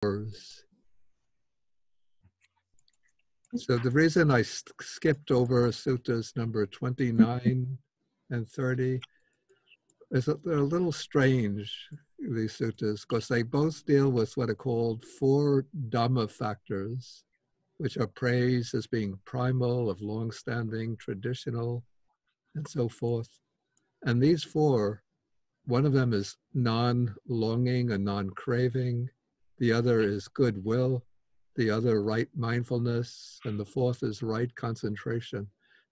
So the reason I skipped over suttas number 29 and 30 is that they're a little strange, these suttas, because they both deal with what are called 4 Dhamma factors, which are praised as being primal, of long-standing, traditional, and so forth. And these 4, one of them is non-longing and non-craving, the other is goodwill, the other right mindfulness, and the 4th is right concentration.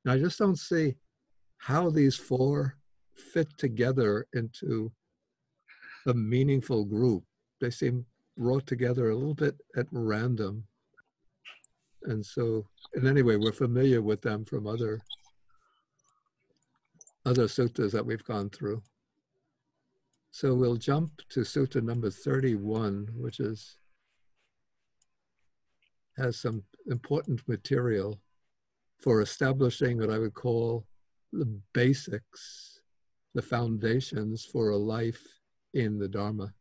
And I just don't see how these 4 fit together into a meaningful group. They seem brought together a little bit at random. And so, and anyway, we're familiar with them from other suttas that we've gone through. So we'll jump to sutta number 31, which has some important material for establishing what I would call the basics, the foundations for a life in the Dharma.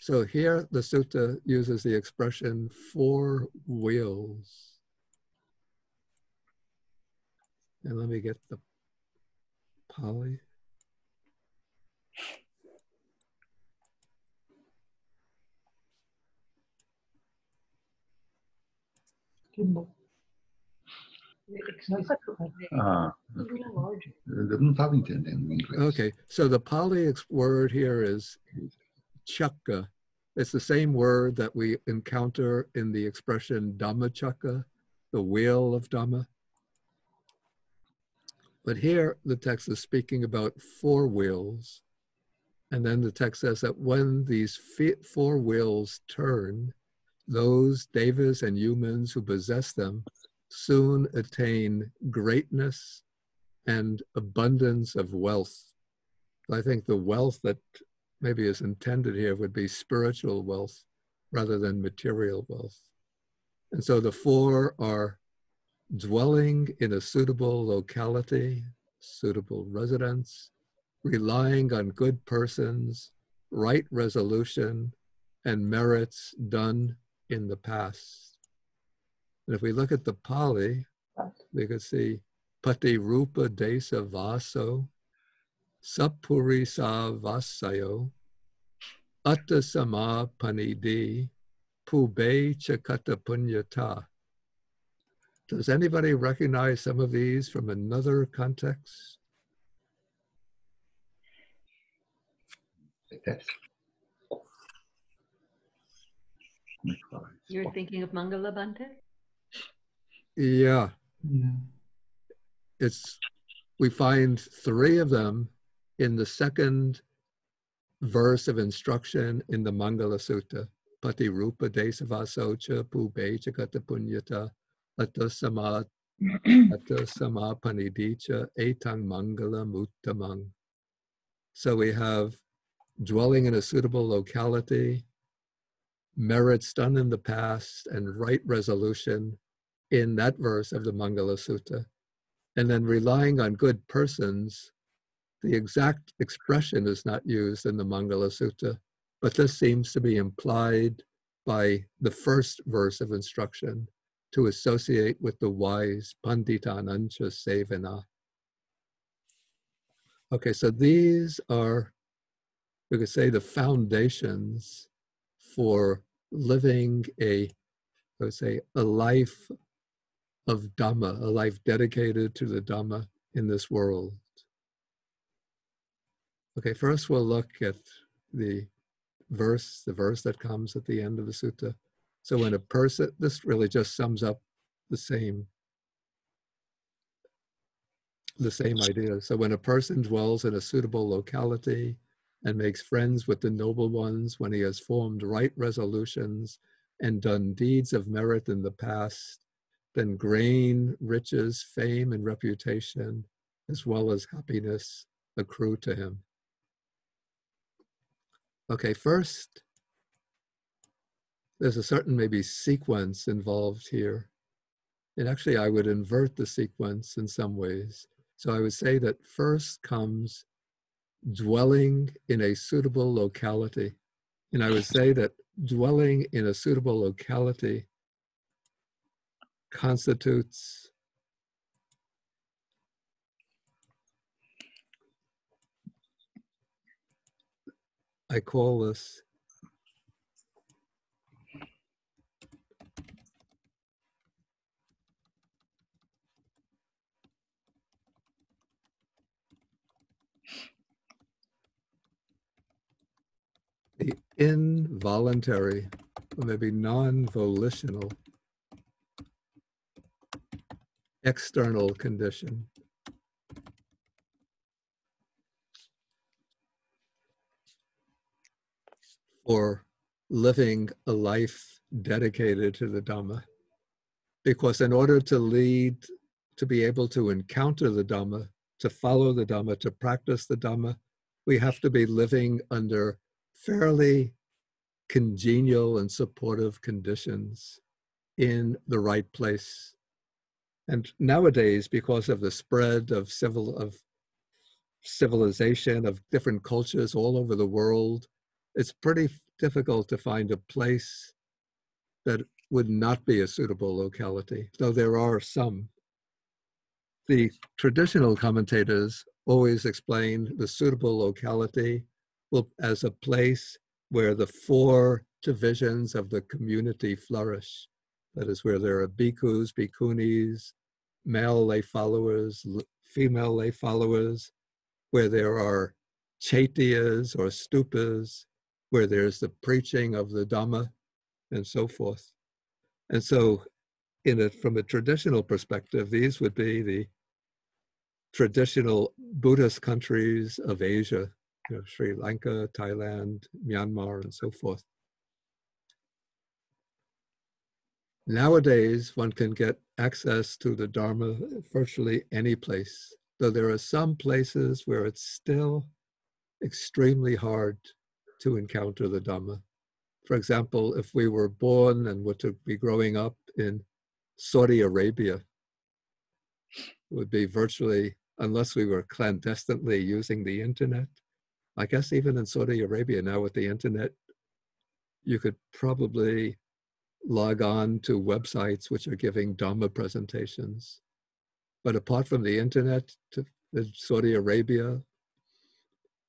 So here the sutta uses the expression 4 wheels. And let me get the Pali. Okay, so the Pali word here is chakka. It's the same word that we encounter in the expression Dhamma chakka, the wheel of Dhamma. But here the text is speaking about 4 wheels. And then the text says that when these 4 wheels turn, those devas and humans who possess them soon attain greatness and abundance of wealth. I think the wealth that maybe is intended here would be spiritual wealth rather than material wealth. And so the 4 are dwelling in a suitable locality, suitable residence, relying on good persons, right resolution, and merits done in the past. And if we look at the Pali, we could see Pati Rupa Desa Vaso, Sapurisa Vasayo, Atta Sama Panidi, Pube Chakata Punyata. Does anybody recognize some of these from another context? You're thinking of Mangala Bhante? Yeah. We find 3 of them in the 2nd verse of instruction in the Mangala Sutta. Pati Rupa Desavasocha Pube Chakata Punyata Atta Sama Panidicha Etang Mangala Muttamang. So we have dwelling in a suitable locality, merits done in the past, and right resolution in that verse of the Mangala Sutta. And then relying on good persons, the exact expression is not used in the Mangala Sutta, but this seems to be implied by the 1st verse of instruction, to associate with the wise, Panditanancha Sevana. Okay, so these are, we could say, the foundations for living a life of Dhamma, a life dedicated to the Dhamma in this world. Okay, first we'll look at the verse that comes at the end of the sutta. So when a person, this really just sums up the same idea. So when a person dwells in a suitable locality and makes friends with the noble ones, when he has formed right resolutions and done deeds of merit in the past, then gain, riches, fame, and reputation, as well as happiness, accrue to him. Okay, first, there's a certain maybe sequence involved here. And actually, I would invert the sequence in some ways. So I would say that first comes dwelling in a suitable locality. And I would say that dwelling in a suitable locality constitutes I call this the involuntary, or maybe non-volitional, external condition for living a life dedicated to the Dhamma. Because in order to lead, to be able to encounter the Dhamma, to follow the Dhamma, to practice the Dhamma, we have to be living under fairly congenial and supportive conditions in the right place. And nowadays, because of the spread of civilization, of different cultures all over the world, it's pretty difficult to find a place that would not be a suitable locality, though there are some. The traditional commentators always explain the suitable locality as a place where the four divisions of the community flourish. That is, where there are bhikkhus, bhikkhunis, male lay followers, female lay followers, where there are chaityas or stupas, where there's the preaching of the Dhamma, and so forth. And so from a traditional perspective, these would be the traditional Buddhist countries of Asia, Sri Lanka, Thailand, Myanmar, and so forth. Nowadays, one can get access to the Dharma virtually any place, though there are some places where it's still extremely hard to encounter the Dhamma. For example, if we were born and were to be growing up in Saudi Arabia, it would be virtually, unless we were clandestinely using the internet. I guess even in Saudi Arabia now with the internet, you could probably log on to websites which are giving Dhamma presentations. But apart from the internet, in Saudi Arabia, it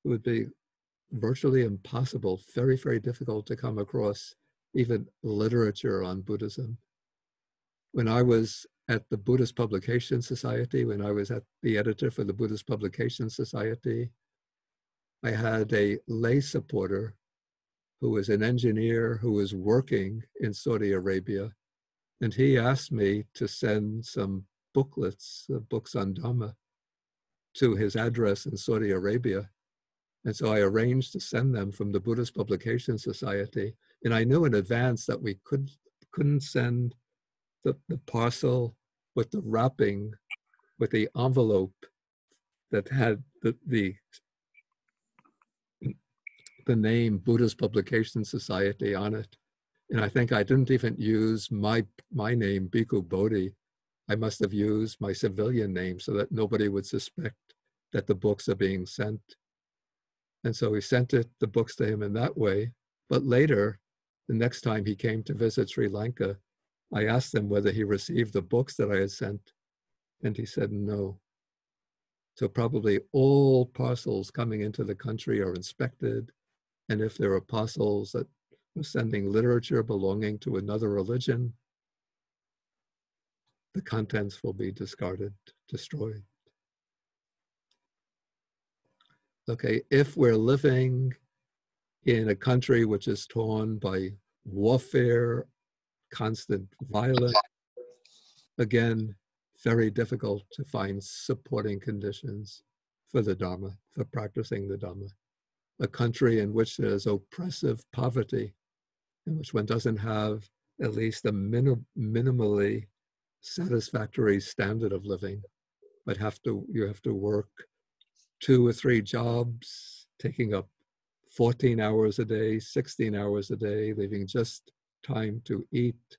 would be virtually impossible, very, very difficult to come across even literature on Buddhism. When I was at the Buddhist Publication Society, when I was the editor for the Buddhist Publication Society, I had a lay supporter who was an engineer who was working in Saudi Arabia. And he asked me to send some booklets, books on Dhamma, to his address in Saudi Arabia. And so I arranged to send them from the Buddhist Publication Society. And I knew in advance that we couldn't send the parcel with the wrapping, with the envelope that had the name Buddhist Publication Society on it. And I think I didn't even use my name, Bhikkhu Bodhi. I must have used my civilian name so that nobody would suspect that the books are being sent. And so we sent the books to him in that way. But later, the next time he came to visit Sri Lanka, I asked him whether he received the books that I had sent, and he said no. So probably all parcels coming into the country are inspected, and if there are parcels that are sending literature belonging to another religion, the contents will be discarded, destroyed. Okay, if we're living in a country which is torn by warfare, constant violence, again, very difficult to find supporting conditions for the Dharma, for practicing the Dharma. A country in which there's oppressive poverty, in which one doesn't have at least a minimally satisfactory standard of living, but you have to work 2 or 3 jobs, taking up 14 hours a day, 16 hours a day, leaving just time to eat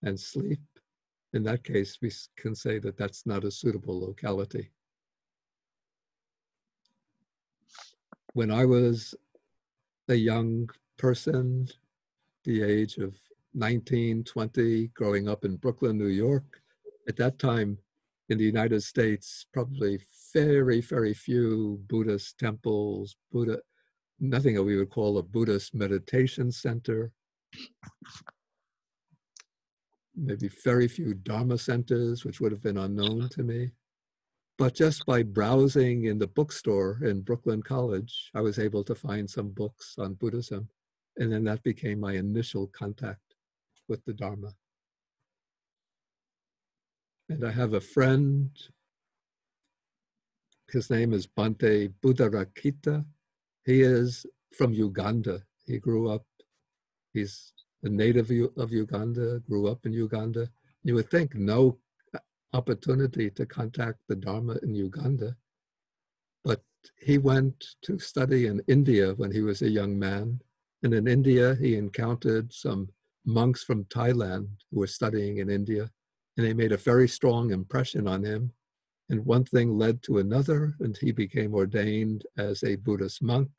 and sleep. In that case, we can say that that's not a suitable locality. When I was a young person, the age of 19, 20, growing up in Brooklyn, New York. At that time, in the United States, probably very, very few Buddhist temples, nothing that we would call a Buddhist meditation center, maybe very few Dharma centers, which would have been unknown to me. But just by browsing in the bookstore in Brooklyn College, I was able to find some books on Buddhism. And then that became my initial contact with the Dharma. And I have a friend, his name is Bhante Buddharakkhita. He is from Uganda. He grew up, he's a native of Uganda, grew up in Uganda. You would think no opportunity to contact the Dharma in Uganda, but he went to study in India when he was a young man. And in India, he encountered some monks from Thailand who were studying in India, and they made a very strong impression on him. And one thing led to another, and he became ordained as a Buddhist monk.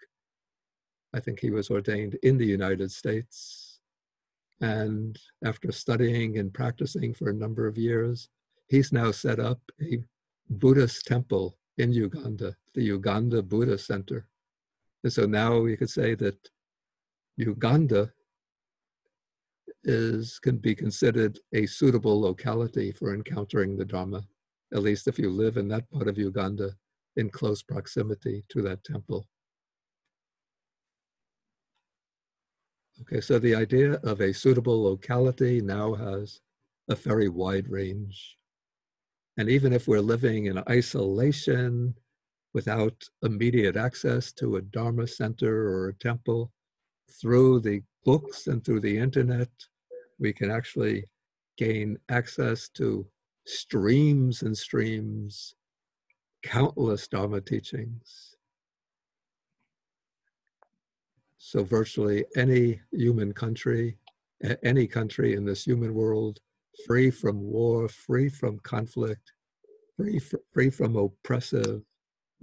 I think he was ordained in the United States. And after studying and practicing for a number of years, he's now set up a Buddhist temple in Uganda, the Uganda Buddha Center. And so now we could say that Uganda can be considered a suitable locality for encountering the Dharma, at least if you live in that part of Uganda in close proximity to that temple. Okay, so the idea of a suitable locality now has a very wide range. And even if we're living in isolation without immediate access to a Dharma center or a temple, through the books and through the internet, we can actually gain access to streams and streams, countless Dharma teachings. So virtually any human country, any country in this human world, free from war, free from conflict, free from oppressive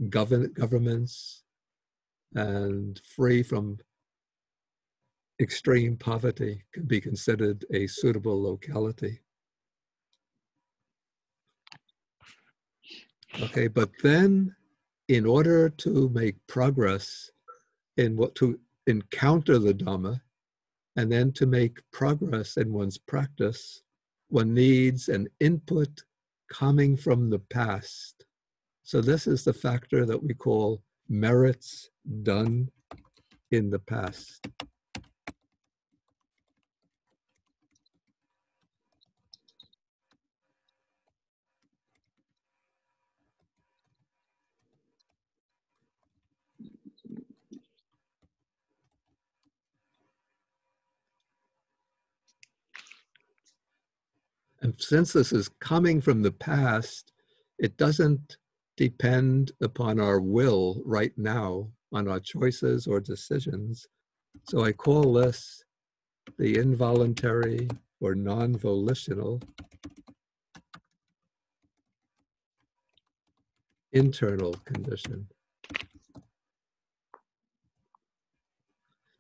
governments, and free from extreme poverty, can be considered a suitable locality. Okay, but then in order to make progress to encounter the Dhamma, and then to make progress in one's practice, one needs an input coming from the past. So this is the factor that we call merits done in the past. And since this is coming from the past, it doesn't depend upon our will right now, on our choices or decisions. So I call this the involuntary or non-volitional internal condition.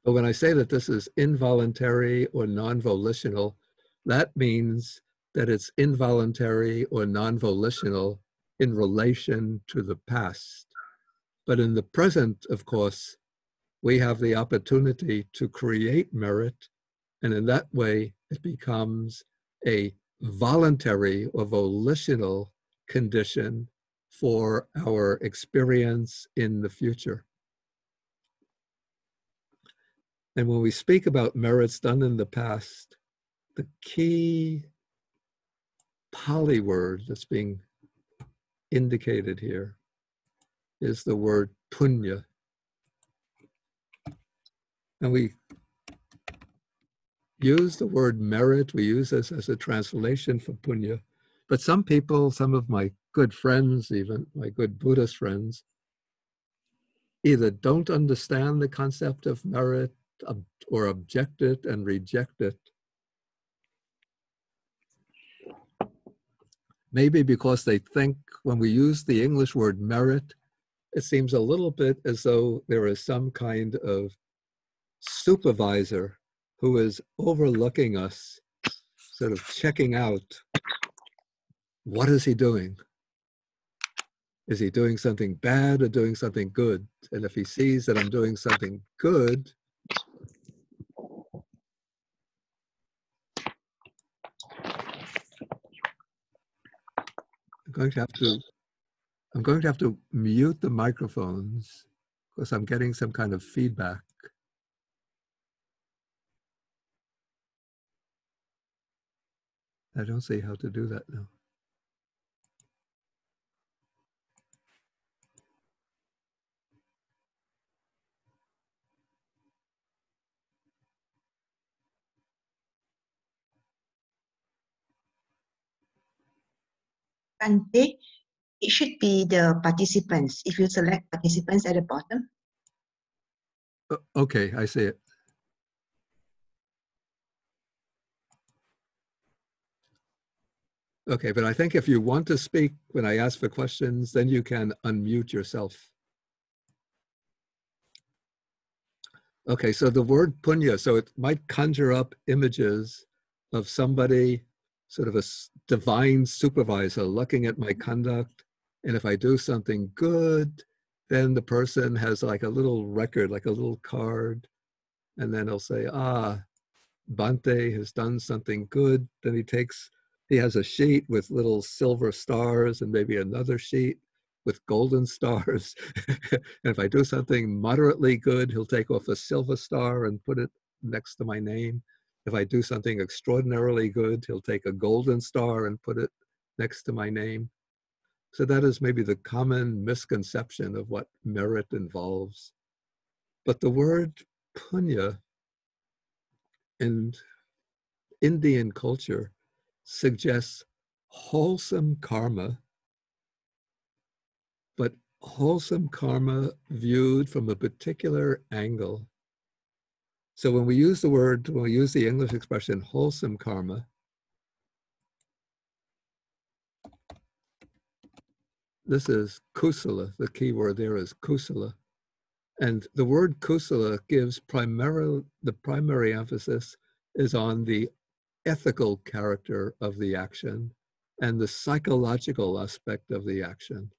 But when I say that this is involuntary or non-volitional, that means that it's involuntary or non-volitional in relation to the past. But in the present, of course, we have the opportunity to create merit, and in that way, it becomes a voluntary or volitional condition for our experience in the future. And when we speak about merits done in the past, the key Pali word that's being indicated here is the word punya. And we use the word merit, we use this as a translation for punya. But some people, some of my good friends, even my good Buddhist friends, either don't understand the concept of merit or object it and reject it. Maybe because they think when we use the English word merit, it seems a little bit as though there is some kind of supervisor who is overlooking us, sort of checking out, what is he doing? Is he doing something bad or doing something good? And if he sees that I'm doing something good, I'm going to have to mute the microphones because I'm getting some kind of feedback. I don't see how to do that now. Bhante, it should be the participants. If you select participants at the bottom. Okay, I see it. Okay, but I think if you want to speak when I ask for questions, then you can unmute yourself. Okay, so the word punya, so it might conjure up images of somebody, sort of a divine supervisor looking at my conduct. And if I do something good, then the person has like a little record, like a little card. And then he'll say, Bhante has done something good. Then he has a sheet with little silver stars and maybe another sheet with golden stars. And if I do something moderately good, he'll take off a silver star and put it next to my name. If I do something extraordinarily good, he'll take a golden star and put it next to my name. So that is maybe the common misconception of what merit involves. But the word punya in Indian culture suggests wholesome karma, but wholesome karma viewed from a particular angle. So when we use the English expression wholesome karma, this is kusala. The key word there is kusala. And the word kusala gives the primary emphasis is on the ethical character of the action and the psychological aspect of the action.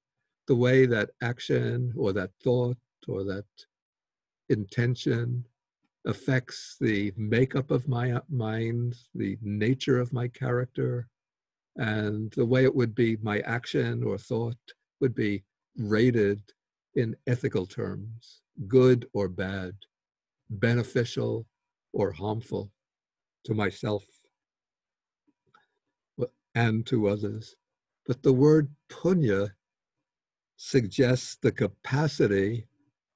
The way that action or that thought or that intention affects the makeup of my mind, the nature of my character, and the way it would be my action or thought would be rated in ethical terms, good or bad, beneficial or harmful to myself and to others. But the word punya suggests the capacity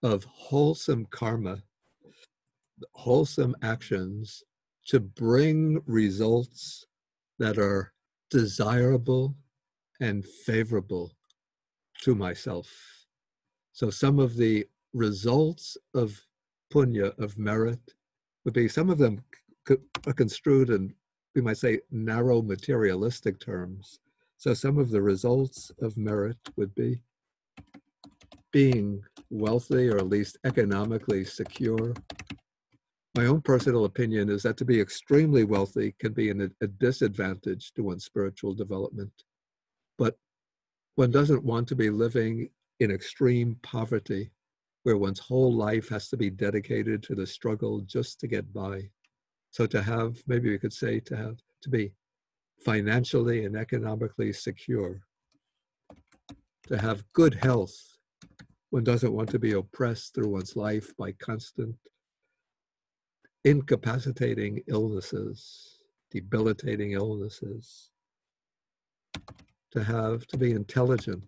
of wholesome karma, wholesome actions, to bring results that are desirable and favorable to myself. So some of the results of punya, of merit, would be, some of them are construed in, we might say, narrow materialistic terms. So some of the results of merit would be being wealthy or at least economically secure. My own personal opinion is that to be extremely wealthy can be a disadvantage to one's spiritual development. But one doesn't want to be living in extreme poverty where one's whole life has to be dedicated to the struggle just to get by. So to have, maybe we could say, to be financially and economically secure, to have good health. One doesn't want to be oppressed through one's life by constant incapacitating illnesses, debilitating illnesses. To be intelligent,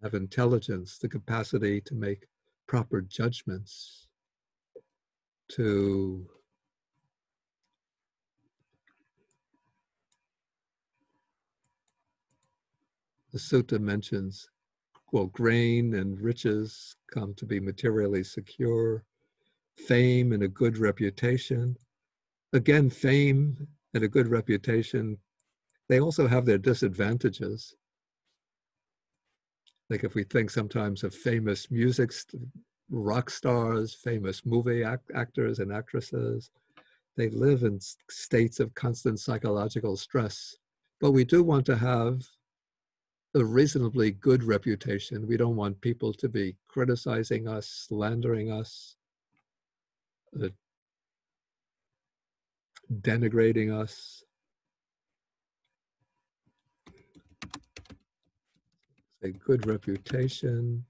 have intelligence, the capacity to make proper judgments, the Sutta mentions, well, grain and riches come to be materially secure, fame and a good reputation. Again, fame and a good reputation, they also have their disadvantages. Like if we think sometimes of famous music rock stars, famous movie actors and actresses. They live in states of constant psychological stress. But we do want to have a reasonably good reputation. We don't want people to be criticizing us, slandering us, denigrating us. A good reputation.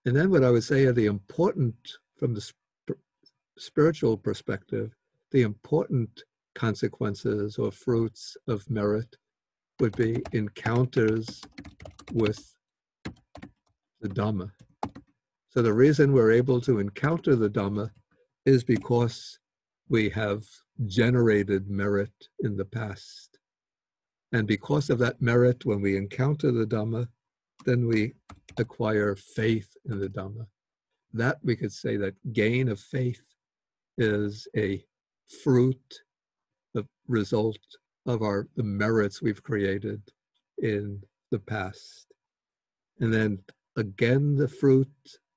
And then what I would say are the important, from the spiritual perspective, the important consequences or fruits of merit would be encounters with the Dhamma. So the reason we're able to encounter the Dhamma is because we have generated merit in the past. And because of that merit, when we encounter the Dhamma, then we acquire faith in the Dhamma. That we could say that gain of faith is a fruit, the result of the merits we've created in the past. And then again, the fruit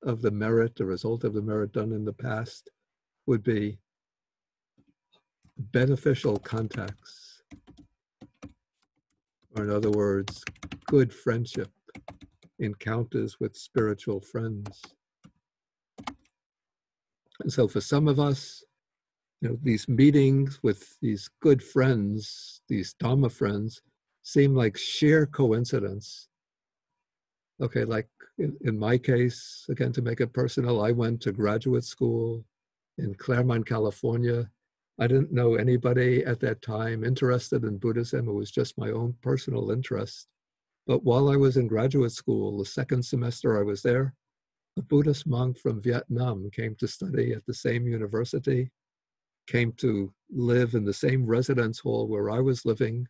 of the merit, the result of the merit done in the past, would be beneficial contacts. Or in other words, good friendship, encounters with spiritual friends. And so for some of us, these meetings with these good friends, these Dhamma friends, seem like sheer coincidence. Okay, like in my case, again, to make it personal, I went to graduate school in Claremont, California. I didn't know anybody at that time interested in Buddhism. It was just my own personal interest. But while I was in graduate school, the second semester I was there, a Buddhist monk from Vietnam came to study at the same university, came to live in the same residence hall where I was living.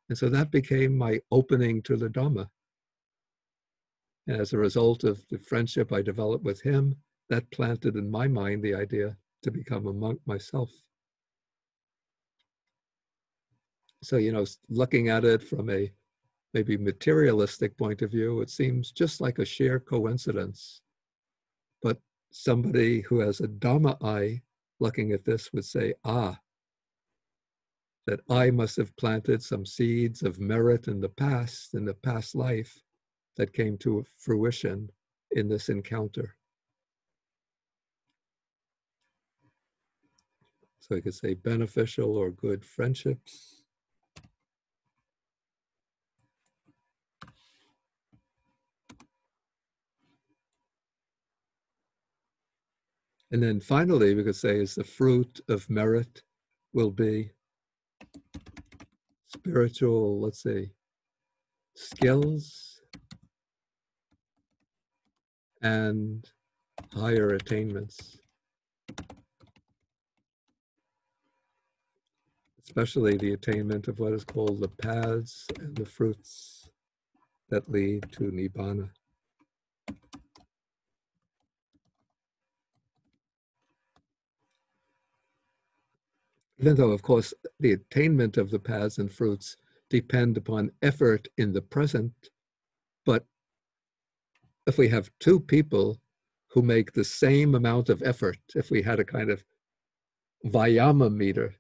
And so that became my opening to the Dhamma. And as a result of the friendship I developed with him, that planted in my mind the idea to become a monk myself. So, looking at it from a maybe materialistic point of view, it seems just like a sheer coincidence. But somebody who has a Dhamma eye looking at this would say, that I must have planted some seeds of merit in the past life, that came to fruition in this encounter. So we could say beneficial or good friendships. And then finally, we could say is the fruit of merit will be spiritual, let's say, skills and higher attainments. Especially the attainment of what is called the paths and the fruits that lead to Nibbana. Even though, of course, the attainment of the paths and fruits depend upon effort in the present, but if we have two people who make the same amount of effort, if we had a kind of Vayama meter,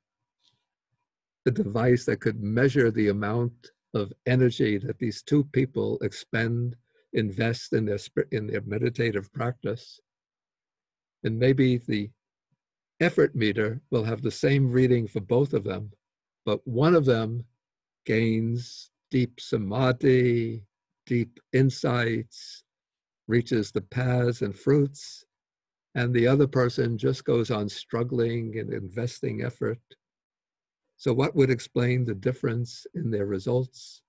a device that could measure the amount of energy that these two people invest in their meditative practice, and maybe the effort meter will have the same reading for both of them, but one of them gains deep samadhi, deep insights, reaches the paths and fruits, and the other person just goes on struggling and investing effort. So what would explain the difference in their results?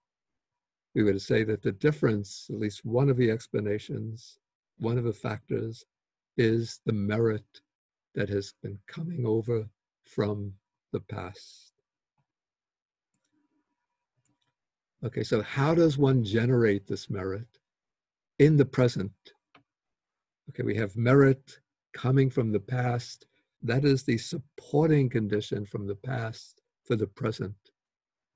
We would say that the difference, at least one of the explanations, one of the factors, is the merit that has been coming over from the past. Okay, so how does one generate this merit in the present? Okay, we have merit coming from the past. That is the supporting condition from the past for the present.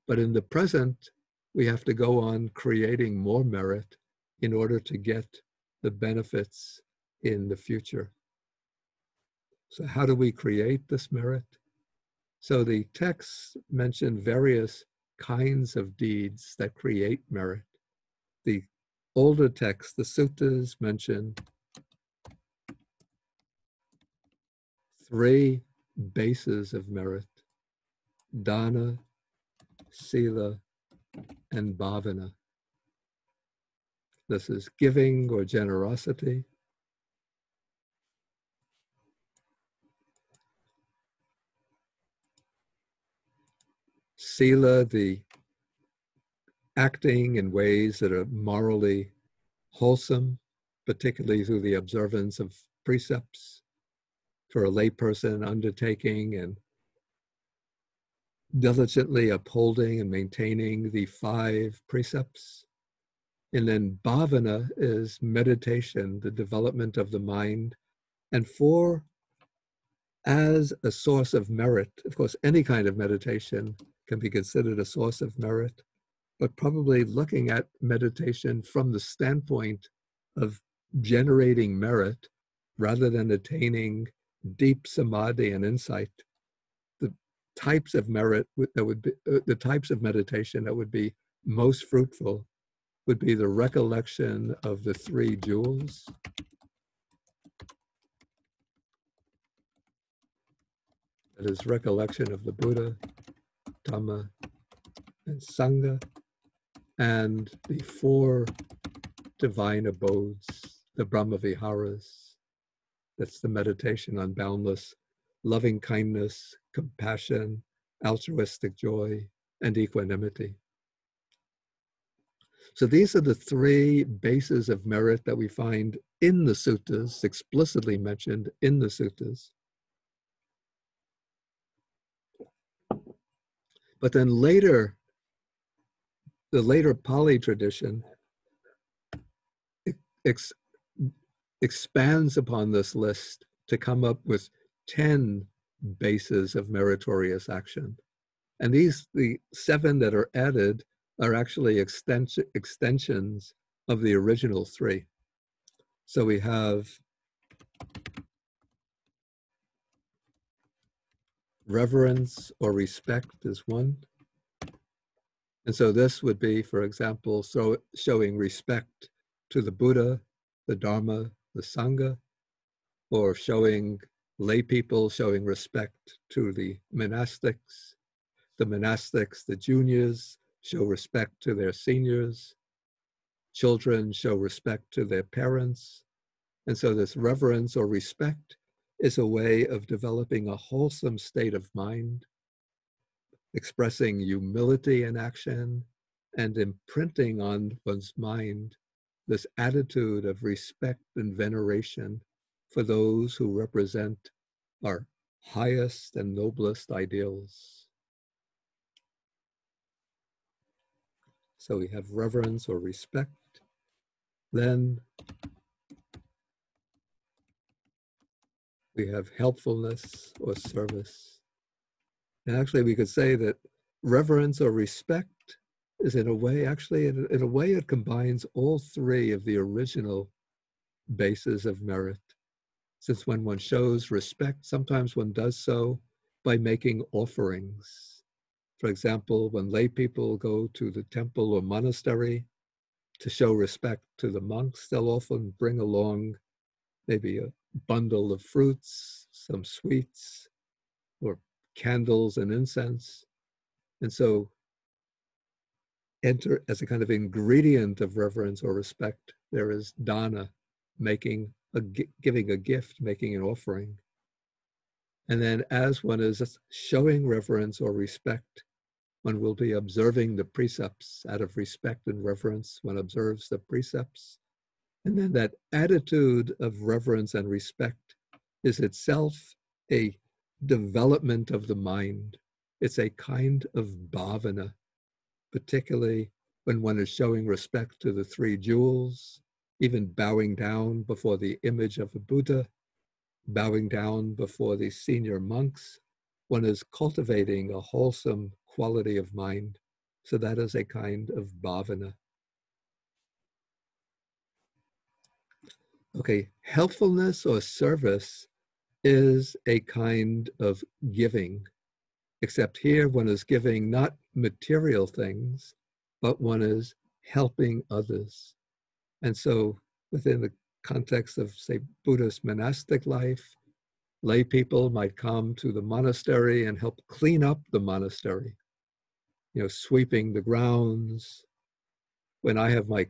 But in the present, we have to go on creating more merit in order to get the benefits in the future. So how do we create this merit? So the texts mention various kinds of deeds that create merit. The older texts, the suttas, mention 3 bases of merit: dana, sila, and bhavana. This is giving or generosity, sila, the acting in ways that are morally wholesome, particularly through the observance of precepts for a layperson undertaking and diligently upholding and maintaining the 5 precepts. And then bhavana is meditation, the development of the mind, and as a source of merit. Of course, any kind of meditation can be considered a source of merit, but probably looking at meditation from the standpoint of generating merit rather than attaining deep samadhi and insight. The types of merit that would be, the types of meditation that would be most fruitful would be the recollection of the 3 jewels, that is, recollection of the Buddha, Dhamma, and Sangha, and the 4 divine abodes, the Brahma Viharas. That's the meditation on boundless loving kindness, compassion, altruistic joy, and equanimity. So these are the 3 bases of merit that we find in the suttas, explicitly mentioned in the suttas. But then later, the later Pali tradition expands upon this list to come up with 10 bases of meritorious action. And these, the 7 that are added, are actually extensions of the original 3. So we have reverence or respect is 1. And so this would be, for example, showing respect to the Buddha, the Dharma, the Sangha, or showing lay people, showing respect to the monastics, the juniors show respect to their seniors, children show respect to their parents. And so this reverence or respect is a way of developing a wholesome state of mind, expressing humility in action, and imprinting on one's mind this attitude of respect and veneration for those who represent our highest and noblest ideals. So we have reverence or respect. Then we have helpfulness or service. And actually we could say that reverence or respect is in a way, actually in a way it combines all 3 of the original bases of merit. Since when one shows respect, sometimes one does so by making offerings. For example, when lay people go to the temple or monastery to show respect to the monks, they'll often bring along maybe a bundle of fruits, some sweets, or candles and incense. And so enter as a kind of ingredient of reverence or respect, there is dana, giving a gift, making an offering. And then as one is showing reverence or respect, one will be observing the precepts. Out of respect and reverence, one observes the precepts. And then that attitude of reverence and respect is itself a development of the mind. It's a kind of bhavana, particularly when one is showing respect to the 3 jewels, even bowing down before the image of a Buddha, bowing down before the senior monks. One is cultivating a wholesome quality of mind. So that is a kind of bhavana. Okay, helpfulness or service is a kind of giving, except here one is giving not material things, but one is helping others. And so within the context of, say, Buddhist monastic life, lay people might come to the monastery and help clean up the monastery, sweeping the grounds. When I have my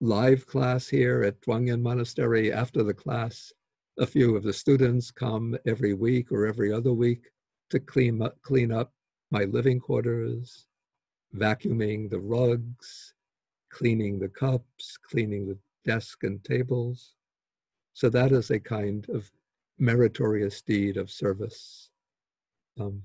live class here at Zhuangyan Monastery, after the class, a few of the students come every week or every other week to clean up my living quarters, vacuuming the rugs, cleaning the cups, cleaning the desk and tables. So that is a kind of meritorious deed of service. And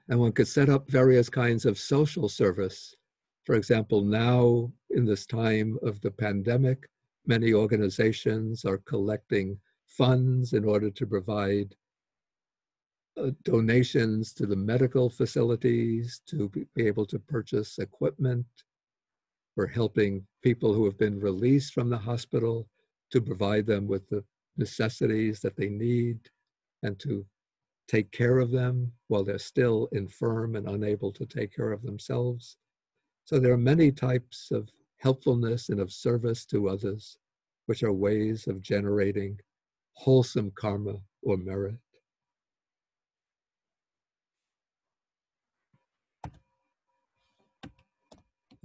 one could set up various kinds of social service. For example, now in this time of the pandemic, many organizations are collecting funds in order to provide donations to the medical facilities, to be able to purchase equipment, or helping people who have been released from the hospital to provide them with the necessities that they need and to take care of them while they're still infirm and unable to take care of themselves. So there are many types of helpfulness and of service to others, which are ways of generating wholesome karma or merit.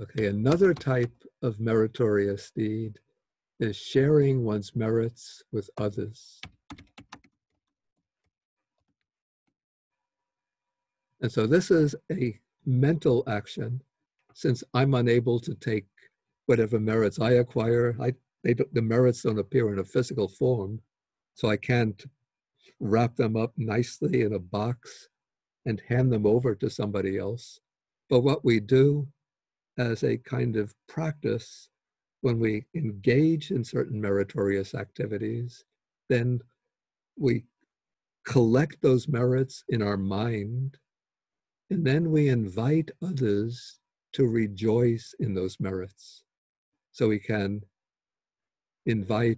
Okay, another type of meritorious deed is sharing one's merits with others. And so this is a mental action. Since I'm unable to take whatever merits I acquire, the merits don't appear in a physical form, so I can't wrap them up nicely in a box and hand them over to somebody else. But what we do as a kind of practice, when we engage in certain meritorious activities, then we collect those merits in our mind, and then we invite others to rejoice in those merits. So we can invite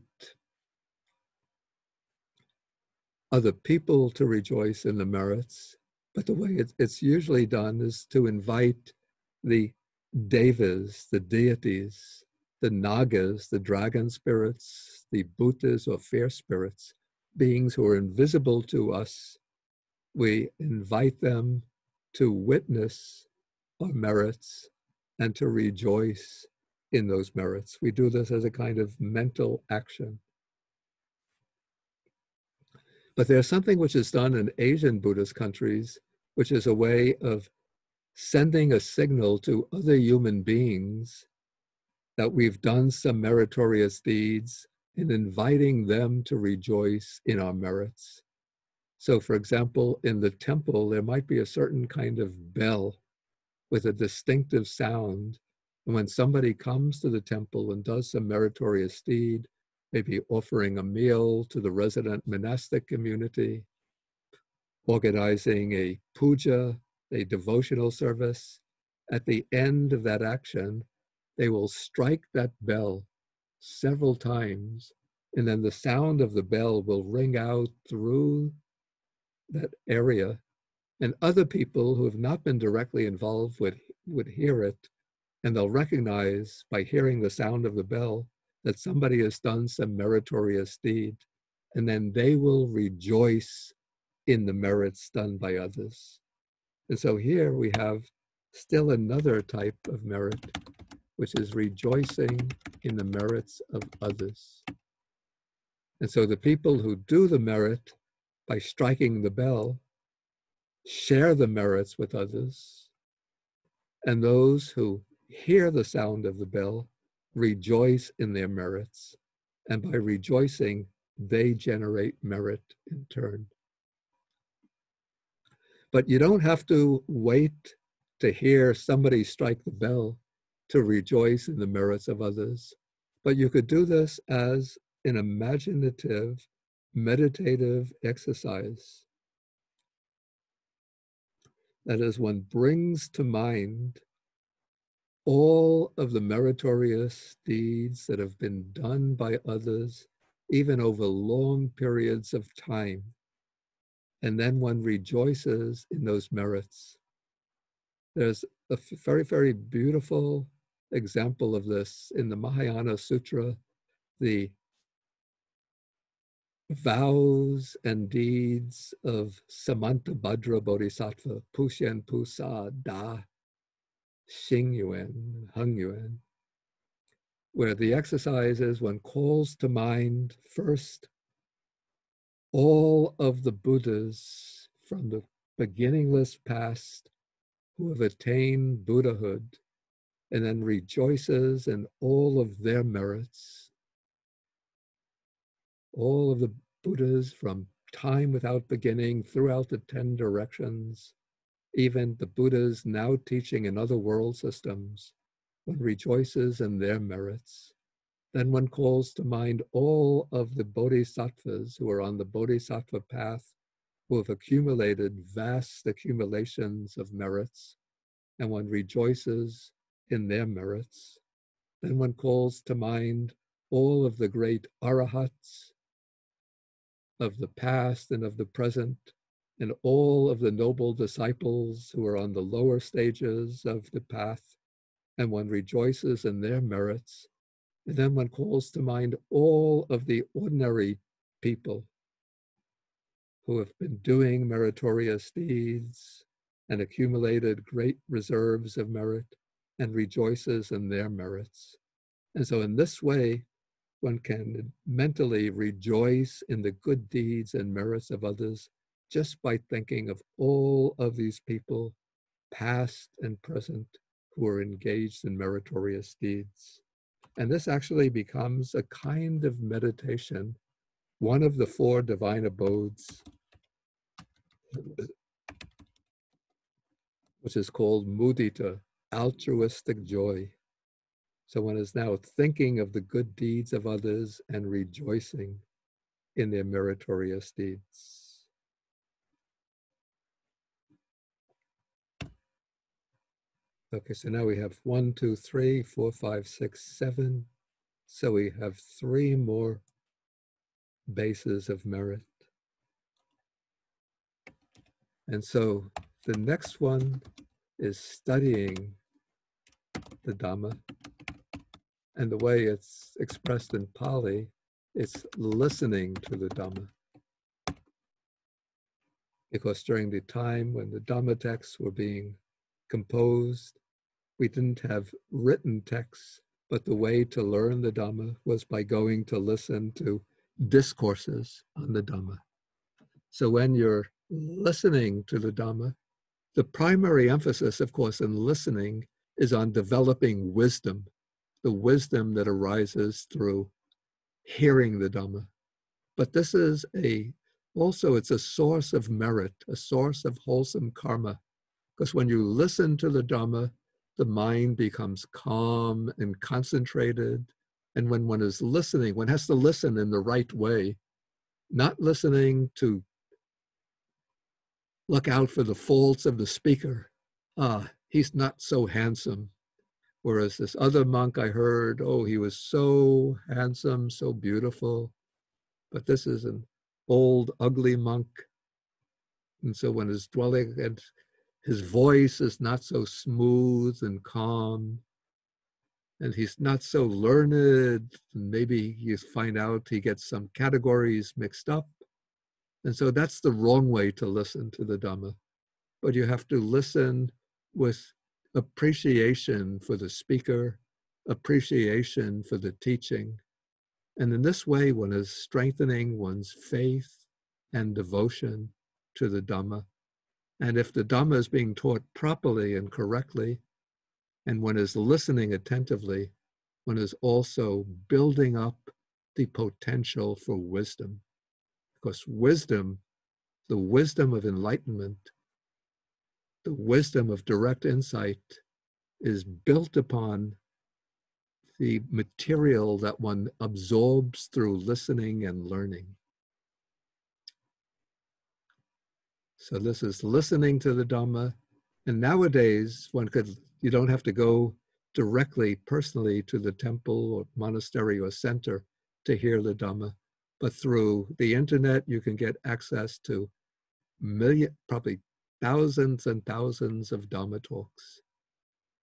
other people to rejoice in the merits, but the way it's usually done is to invite the devas, the deities, the nagas, the dragon spirits, the bhutas or fair spirits, beings who are invisible to us. We invite them to witness our merits and to rejoice in those merits. We do this as a kind of mental action. But there's something which is done in Asian Buddhist countries, which is a way of sending a signal to other human beings that we've done some meritorious deeds and inviting them to rejoice in our merits. So, for example, in the temple, there might be a certain kind of bell with a distinctive sound. And when somebody comes to the temple and does some meritorious deed, maybe offering a meal to the resident monastic community, organizing a puja, a devotional service, at the end of that action, they will strike that bell several times, and then the sound of the bell will ring out through that area, and other people who have not been directly involved would hear it, and they'll recognize by hearing the sound of the bell that somebody has done some meritorious deed, and then they will rejoice in the merits done by others. And so here we have still another type of merit, which is rejoicing in the merits of others. And so the people who do the merit by striking the bell share the merits with others, and those who hear the sound of the bell rejoice in their merits, and by rejoicing, they generate merit in turn. But you don't have to wait to hear somebody strike the bell to rejoice in the merits of others, but you could do this as an imaginative, meditative exercise. That is, one brings to mind all of the meritorious deeds that have been done by others, even over long periods of time. And then one rejoices in those merits. There's a very, very beautiful example of this in the Mahayana Sutra, the vows and deeds of Samantabhadra Bodhisattva, Pushen Pusa Da Xingyuan, Hengyuan, where the exercise is one calls to mind first all of the Buddhas from the beginningless past who have attained Buddhahood, and then rejoices in all of their merits. All of the Buddhas from time without beginning throughout the 10 directions, even the Buddhas now teaching in other world systems, one rejoices in their merits. Then one calls to mind all of the bodhisattvas who are on the bodhisattva path, who have accumulated vast accumulations of merits, and one rejoices in their merits. Then one calls to mind all of the great arahats of the past and of the present, and all of the noble disciples who are on the lower stages of the path, and one rejoices in their merits. And then one calls to mind all of the ordinary people who have been doing meritorious deeds and accumulated great reserves of merit, and rejoices in their merits. And so in this way, one can mentally rejoice in the good deeds and merits of others just by thinking of all of these people, past and present, who are engaged in meritorious deeds. And this actually becomes a kind of meditation, one of the 4 divine abodes, which is called mudita, altruistic joy. So one is now thinking of the good deeds of others and rejoicing in their meritorious deeds. Okay, so now we have 1, 2, 3, 4, 5, 6, 7. So we have 3 more bases of merit. And so the next one is studying the Dhamma. And the way it's expressed in Pali, it's listening to the Dhamma. Because during the time when the Dhamma texts were being composed, we didn't have written texts, but the way to learn the Dhamma was by going to listen to discourses on the Dhamma. So when you're listening to the Dhamma, the primary emphasis, of course, in listening is on developing wisdom, the wisdom that arises through hearing the Dhamma. But this is also it's a source of merit, a source of wholesome karma. Because when you listen to the Dhamma, the mind becomes calm and concentrated. And when one is listening, one has to listen in the right way, not listening to look out for the faults of the speaker. He's not so handsome. Whereas this other monk I heard, he was so handsome, so beautiful. But this is an old, ugly monk. And so when he's dwelling, and his voice is not so smooth and calm, and he's not so learned, and maybe you find out he gets some categories mixed up. And so that's the wrong way to listen to the Dhamma. But you have to listen with appreciation for the speaker, appreciation for the teaching. And in this way, one is strengthening one's faith and devotion to the Dhamma. And if the Dhamma is being taught properly and correctly, and one is listening attentively, one is also building up the potential for wisdom. Because wisdom, the wisdom of enlightenment, the wisdom of direct insight is built upon the material that one absorbs through listening and learning. So this is listening to the Dhamma. And nowadays, you don't have to go directly, personally to the temple or monastery or center to hear the Dhamma. But through the internet, you can get access to probably thousands and thousands of Dhamma talks.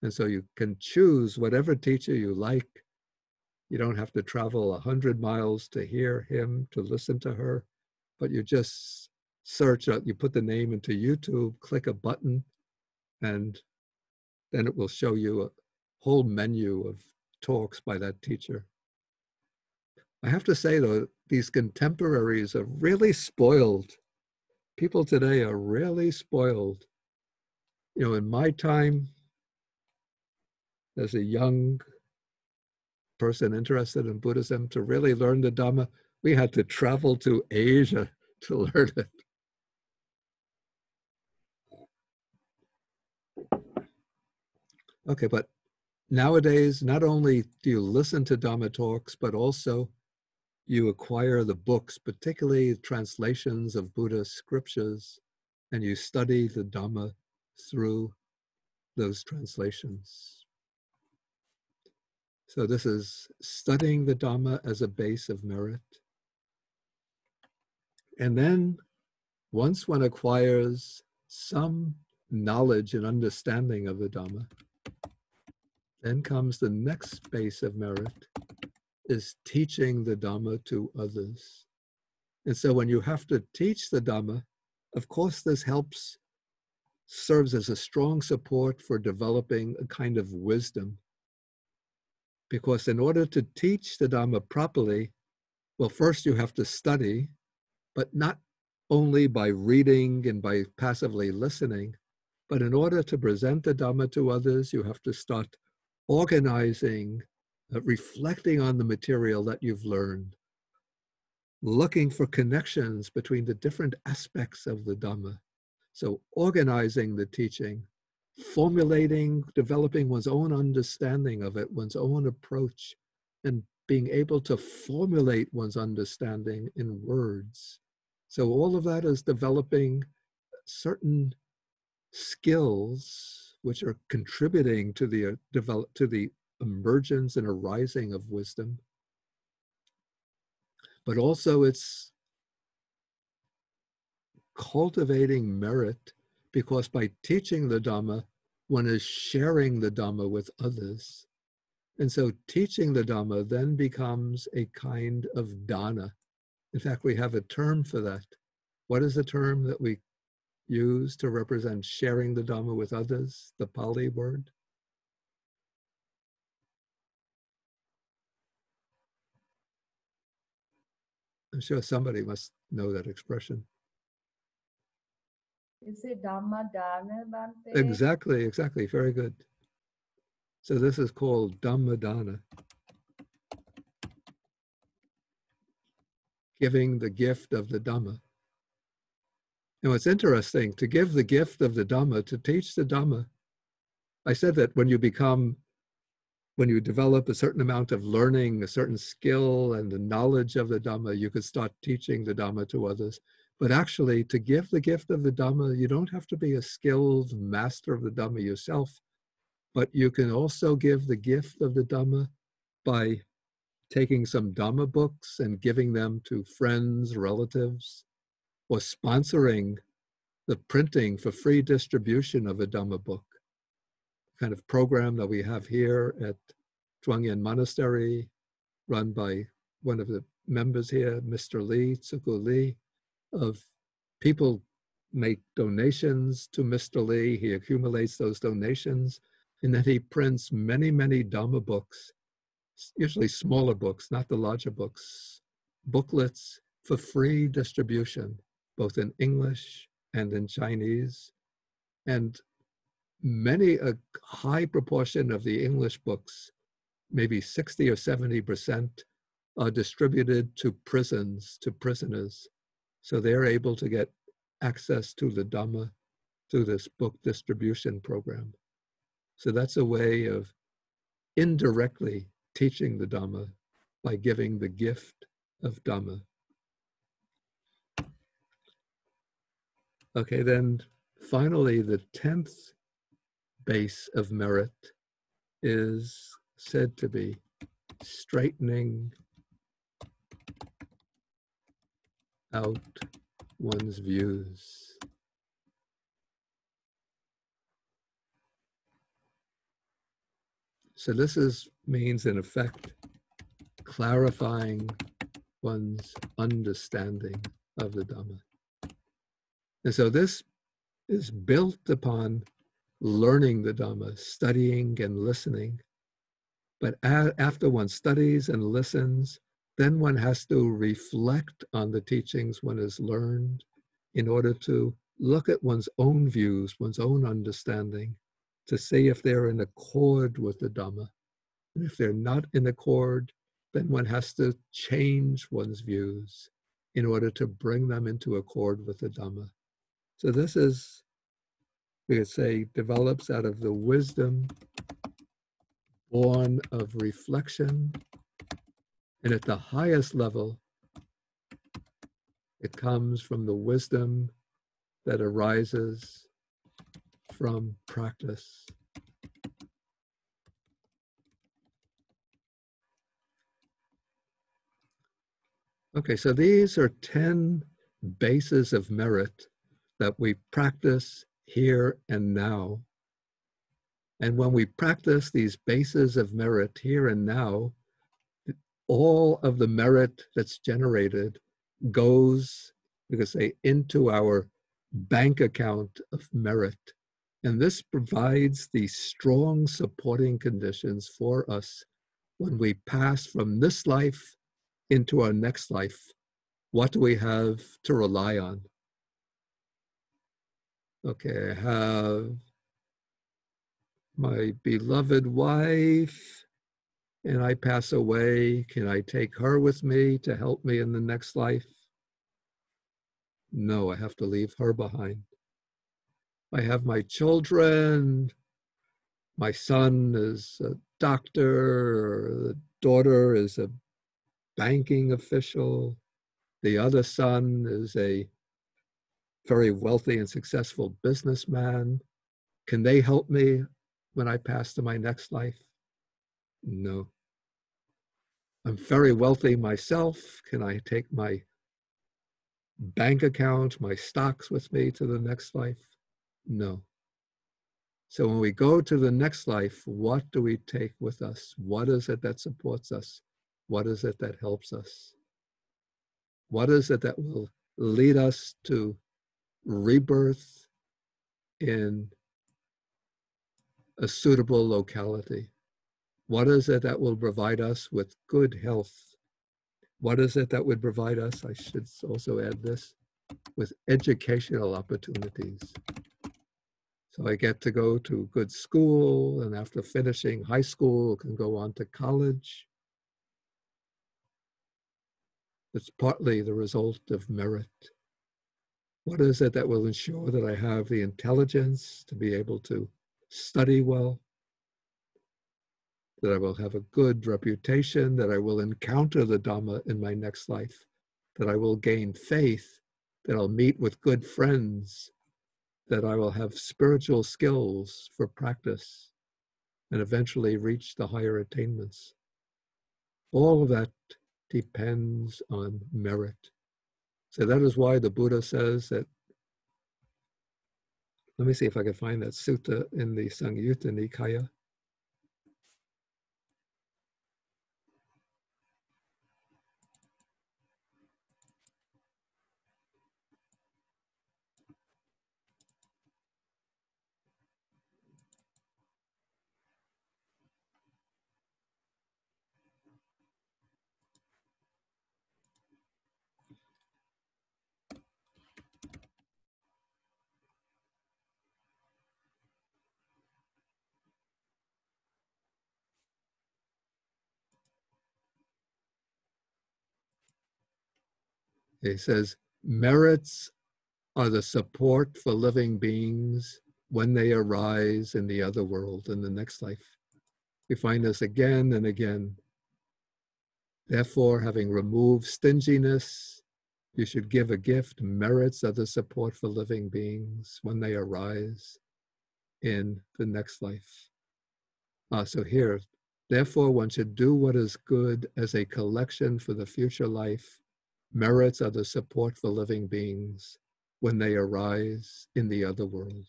And so you can choose whatever teacher you like. You don't have to travel 100 miles to hear him, to listen to her, but you just search out, you put the name into YouTube, click a button, and then it will show you a whole menu of talks by that teacher. I have to say, though, these contemporaries are really spoiled. People today are really spoiled. You know, in my time, as a young person interested in Buddhism, to really learn the Dhamma, we had to travel to Asia to learn it. Okay, but nowadays, not only do you listen to Dhamma talks, but also you acquire the books, particularly translations of Buddhist scriptures, and you study the Dhamma through those translations. So this is studying the Dhamma as a base of merit. And then once one acquires some knowledge and understanding of the Dhamma, then comes the next base of merit, is teaching the Dhamma to others. And so when you have to teach the Dhamma, of course this serves as a strong support for developing a kind of wisdom. Because in order to teach the Dhamma properly, well, first you have to study, but not only by reading and by passively listening, but in order to present the Dhamma to others, you have to start organizing, reflecting on the material that you've learned, looking for connections between the different aspects of the Dhamma. So organizing the teaching, formulating, developing one's own understanding of it, one's own approach, and being able to formulate one's understanding in words. So all of that is developing certain skills which are contributing to the emergence and arising of wisdom. But also it's cultivating merit, because by teaching the Dhamma, one is sharing the Dhamma with others. And so teaching the Dhamma then becomes a kind of dana. In fact, we have a term for that. What is the term that we use to represent sharing the Dhamma with others, the Pali word? I'm sure somebody must know that expression. Is it Dhamma Dana, Bhante? Exactly. Very good. So this is called Dhamma Dana. Giving the gift of the Dhamma. And what's interesting, to give the gift of the Dhamma, to teach the Dhamma, I said that when you develop a certain amount of learning, a certain skill and the knowledge of the Dhamma, you could start teaching the Dhamma to others. But actually, to give the gift of the Dhamma, you don't have to be a skilled master of the Dhamma yourself, but you can also give the gift of the Dhamma by taking some Dhamma books and giving them to friends, relatives, or sponsoring the printing for free distribution of a Dhamma book. Kind of program that we have here at Zhuangyan Monastery, run by one of the members here, Mr. Lee, Tsuku Lee, of people make donations to Mr. Lee. He accumulates those donations, and then he prints many, many Dhamma books, usually smaller books, not the larger books, booklets for free distribution, both in English and in Chinese. And a high proportion of the English books, maybe 60 or 70%, are distributed to prisons, to prisoners. So they're able to get access to the Dhamma through this book distribution program. So that's a way of indirectly teaching the Dhamma by giving the gift of Dhamma. Okay, then finally, the 10th base of merit is said to be straightening out one's views. So this means in effect clarifying one's understanding of the Dhamma. And so this is built upon learning the Dhamma, studying and listening. But after one studies and listens, then one has to reflect on the teachings one has learned in order to look at one's own views, one's own understanding, to see if they're in accord with the Dhamma. And if they're not in accord, then one has to change one's views in order to bring them into accord with the Dhamma. So this is, we could say, develops out of the wisdom born of reflection. And at the highest level, it comes from the wisdom that arises from practice. Okay, so these are 10 bases of merit that we practice here and now. And when we practice these bases of merit here and now, all of the merit that's generated goes, we could say, into our bank account of merit. And this provides the strong supporting conditions for us when we pass from this life into our next life. What do we have to rely on? Okay, I have my beloved wife, and I pass away. Can I take her with me to help me in the next life? No, I have to leave her behind. I have my children. My son is a doctor, or the daughter is a banking official. The other son is a very wealthy and successful businessman. Can they help me when I pass to my next life? No. I'm very wealthy myself. Can I take my bank account, my stocks with me to the next life? No. So when we go to the next life, what do we take with us? What is it that supports us? What is it that helps us? What is it that will lead us to rebirth in a suitable locality? What is it that will provide us with good health? What is it that would provide us, I should also add this, with educational opportunities? So I get to go to good school, and after finishing high school, can go on to college. It's partly the result of merit. What is it that will ensure that I have the intelligence to be able to study well, that I will have a good reputation, that I will encounter the Dhamma in my next life, that I will gain faith, that I'll meet with good friends, that I will have spiritual skills for practice, and eventually reach the higher attainments. All of that depends on merit. So that is why the Buddha says that, let me see if I can find that sutta in the Anguttara Nikaya. He says, merits are the support for living beings when they arise in the other world, in the next life. We find this again and again. Therefore, having removed stinginess, you should give a gift. Merits are the support for living beings when they arise in the next life. So here, therefore one should do what is good as a collection for the future life. Merits are the support for living beings when they arise in the other world.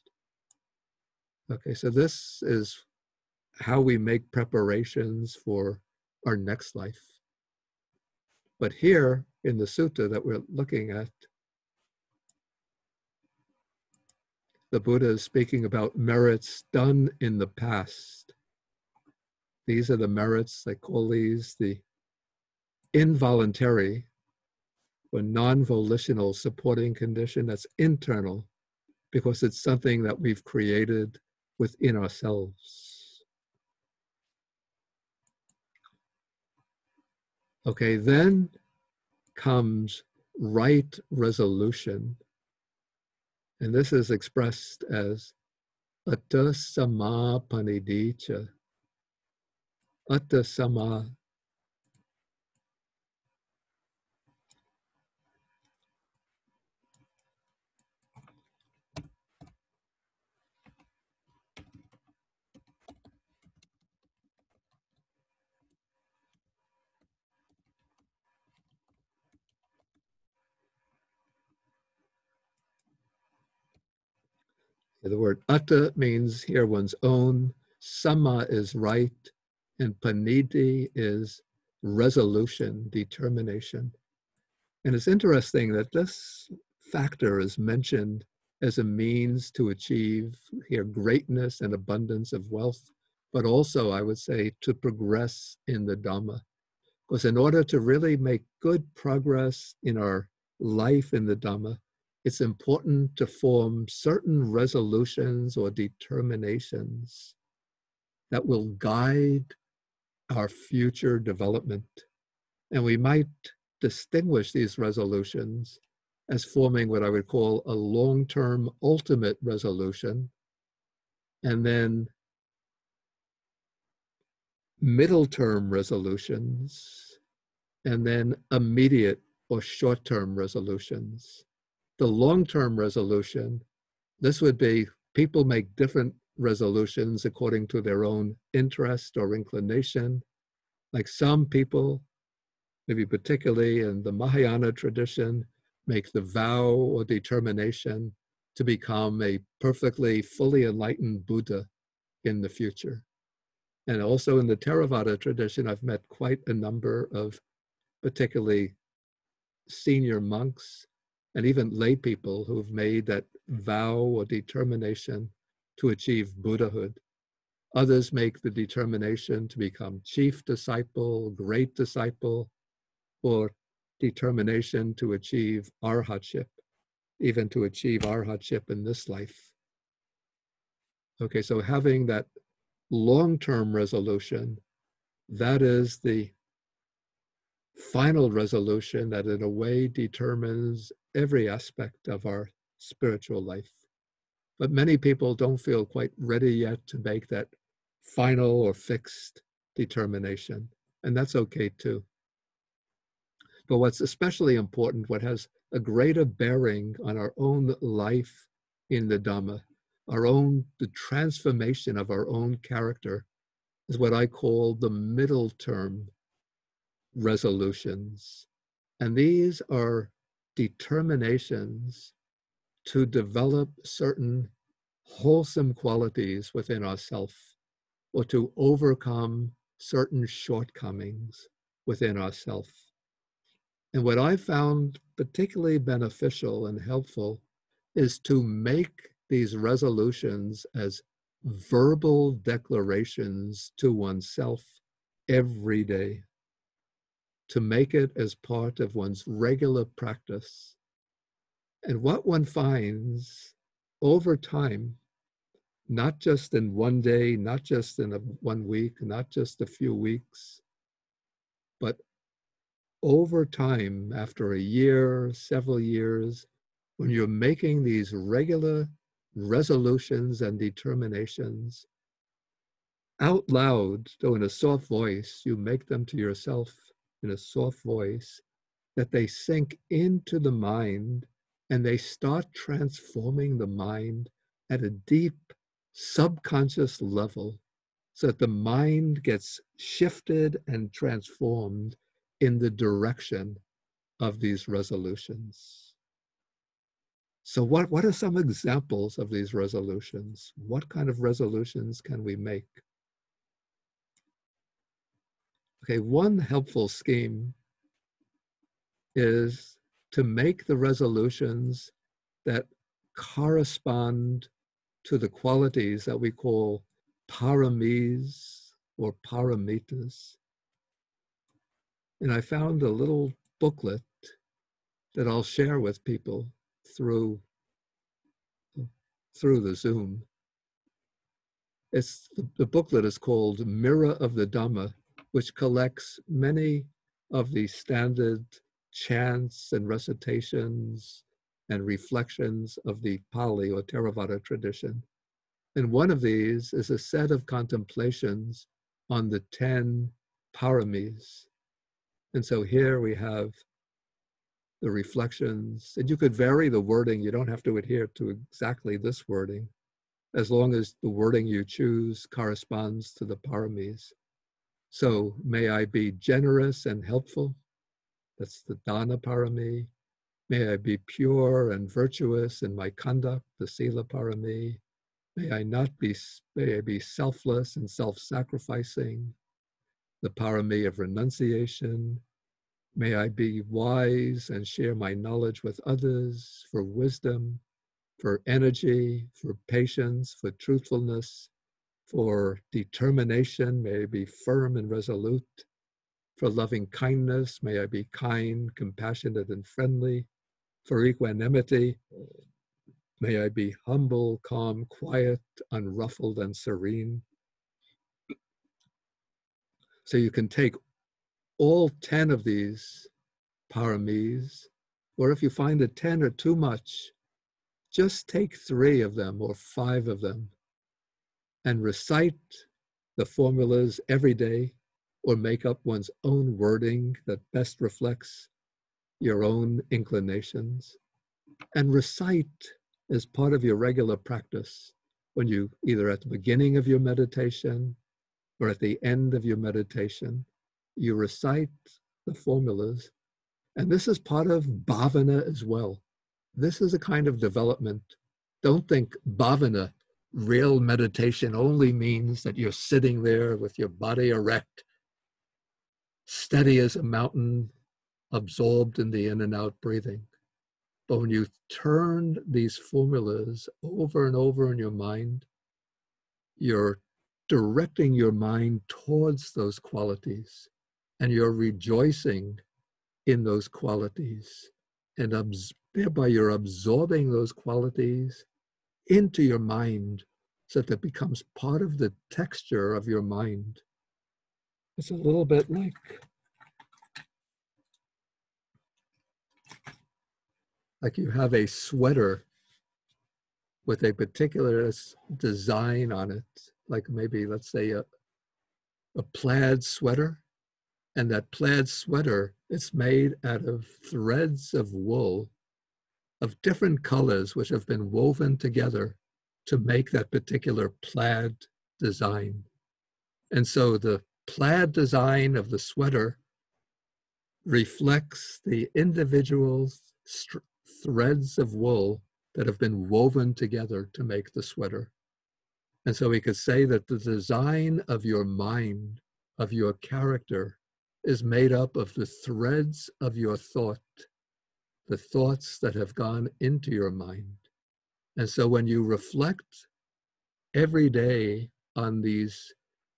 Okay, so this is how we make preparations for our next life. But here in the sutta that we're looking at, the Buddha is speaking about merits done in the past. These are the merits, they call these the involuntary or non-volitional supporting condition that's internal, because it's something that we've created within ourselves. Okay, then comes right resolution. And this is expressed as atta sama panidhicha. Atta sama. The word atta means here one's own, sama is right, and panidhi is resolution, determination. And it's interesting that this factor is mentioned as a means to achieve here greatness and abundance of wealth, but also, I would say, to progress in the Dhamma. Because in order to really make good progress in our life in the Dhamma, it's important to form certain resolutions or determinations that will guide our future development. And we might distinguish these resolutions as forming what I would call a long-term ultimate resolution, and then middle-term resolutions, and then immediate or short-term resolutions. The long-term resolution, this would be people make different resolutions according to their own interest or inclination. Like some people, maybe particularly in the Mahayana tradition, make the vow or determination to become a perfectly fully enlightened Buddha in the future. And also in the Theravada tradition, I've met quite a number of particularly senior monks and even lay people who've made that vow or determination to achieve Buddhahood. Others make the determination to become chief disciple, great disciple, or determination to achieve arhatship, even to achieve arhatship in this life. Okay, so having that long-term resolution, that is the final resolution that in a way determines every aspect of our spiritual life. But many people don't feel quite ready yet to make that final or fixed determination, and that's okay too. But what's especially important, what has a greater bearing on our own life in the Dhamma, the transformation of our own character, is what I call the middle term resolutions. And these are determinations to develop certain wholesome qualities within ourselves, or to overcome certain shortcomings within ourselves. And what I found particularly beneficial and helpful is to make these resolutions as verbal declarations to oneself every day, to make it as part of one's regular practice. And what one finds over time, not just in one day, not just in 1 week, not just a few weeks, but over time, after a year, several years, when you're making these regular resolutions and determinations out loud, though in a soft voice, you make them to yourself in a soft voice, that they sink into the mind and they start transforming the mind at a deep subconscious level, so that the mind gets shifted and transformed in the direction of these resolutions. So what are some examples of these resolutions? What kind of resolutions can we make? Okay, one helpful scheme is to make the resolutions that correspond to the qualities that we call paramis or paramitas. And I found a little booklet that I'll share with people through the Zoom. The booklet is called Mirror of the Dhamma, which collects many of the standard chants and recitations and reflections of the Pali or Theravada tradition. And one of these is a set of contemplations on the 10 paramis. And so here we have the reflections, and you could vary the wording. You don't have to adhere to exactly this wording, as long as the wording you choose corresponds to the paramis. So may I be generous and helpful. That's the dana parami. May I be pure and virtuous in my conduct, the sila parami. May I be selfless and self-sacrificing, the parami of renunciation. May I be wise and share my knowledge with others, for wisdom, for energy, for patience, for truthfulness, for determination. May I be firm and resolute. For loving kindness, may I be kind, compassionate, and friendly. For equanimity, may I be humble, calm, quiet, unruffled, and serene. So you can take all 10 of these paramis, or if you find that 10 are too much, just take 3 of them or 5 of them and recite the formulas every day, or make up one's own wording that best reflects your own inclinations, and recite as part of your regular practice when you, either at the beginning of your meditation or at the end of your meditation, you recite the formulas. And this is part of bhavana as well. This is a kind of development. Don't think bhavana, real meditation, only means that you're sitting there with your body erect, steady as a mountain, absorbed in the in and out breathing. But when you turn these formulas over and over in your mind, you're directing your mind towards those qualities, and you're rejoicing in those qualities, and thereby you're absorbing those qualities into your mind so that it becomes part of the texture of your mind. It's a little bit like you have a sweater with a particular design on it, like maybe, let's say, a plaid sweater. And that plaid sweater is made out of threads of wool of different colors, which have been woven together to make that particular plaid design. And so the plaid design of the sweater reflects the individual threads of wool that have been woven together to make the sweater. And so we could say that the design of your mind, of your character, is made up of the threads of your thought, the thoughts that have gone into your mind. And so when you reflect every day on these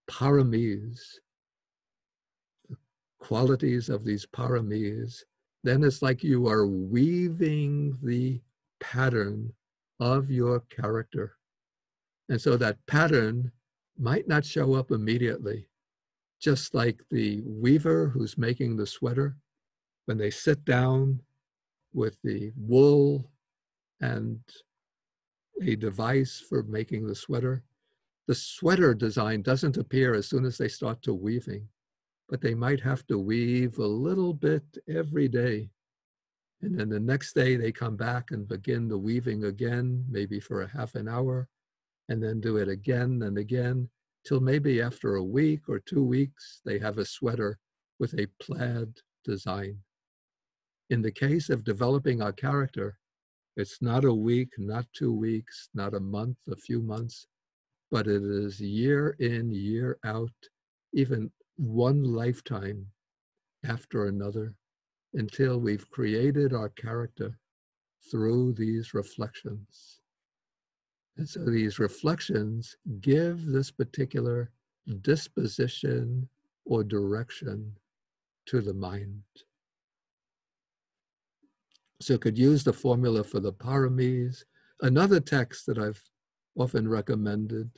paramis, the qualities of these paramis, then it's like you are weaving the pattern of your character. And so that pattern might not show up immediately, just like the weaver who's making the sweater. When they sit down with the wool and a device for making the sweater design doesn't appear as soon as they start to weaving, but they might have to weave a little bit every day. And then the next day they come back and begin the weaving again, maybe for a half an hour, and then do it again and again, till maybe after a week or 2 weeks, they have a sweater with a plaid design. In the case of developing our character, it's not a week, not 2 weeks, not a month, a few months, but it is year in, year out, even one lifetime after another, until we've created our character through these reflections. And so these reflections give this particular disposition or direction to the mind. So it could use the formula for the paramis. Another text that I've often recommended,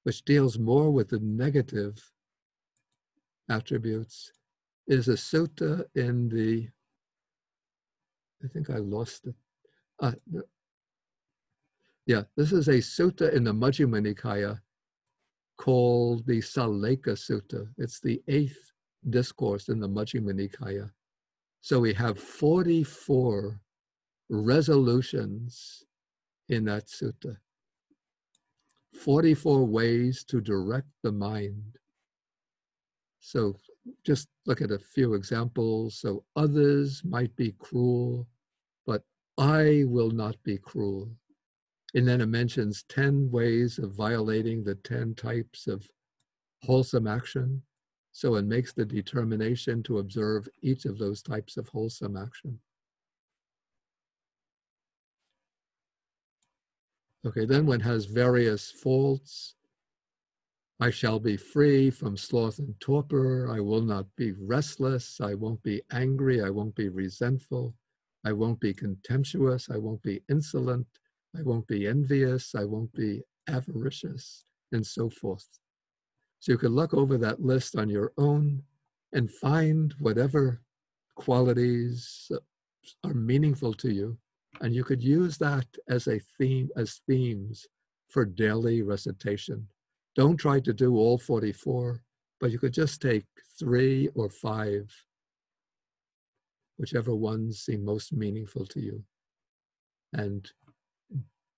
which deals more with the negative attributes, is a sutta in the, I think I lost it. Yeah, this is a sutta in the Majjhima Nikaya called the Saleka Sutta. It's the 8th discourse in the Majjhima Nikaya. So we have 44 resolutions in that sutta. 44 ways to direct the mind. So just look at a few examples. So others might be cruel, but I will not be cruel. And then it mentions 10 ways of violating the 10 types of wholesome action. So it makes the determination to observe each of those types of wholesome action. Okay, then one has various faults. I shall be free from sloth and torpor. I will not be restless. I won't be angry. I won't be resentful. I won't be contemptuous. I won't be insolent. I won't be envious. I won't be avaricious, and so forth. So you can look over that list on your own and find whatever qualities are meaningful to you. And you could use that as a theme, as themes for daily recitation. Don't try to do all 44, but you could just take 3 or 5, whichever ones seem most meaningful to you, and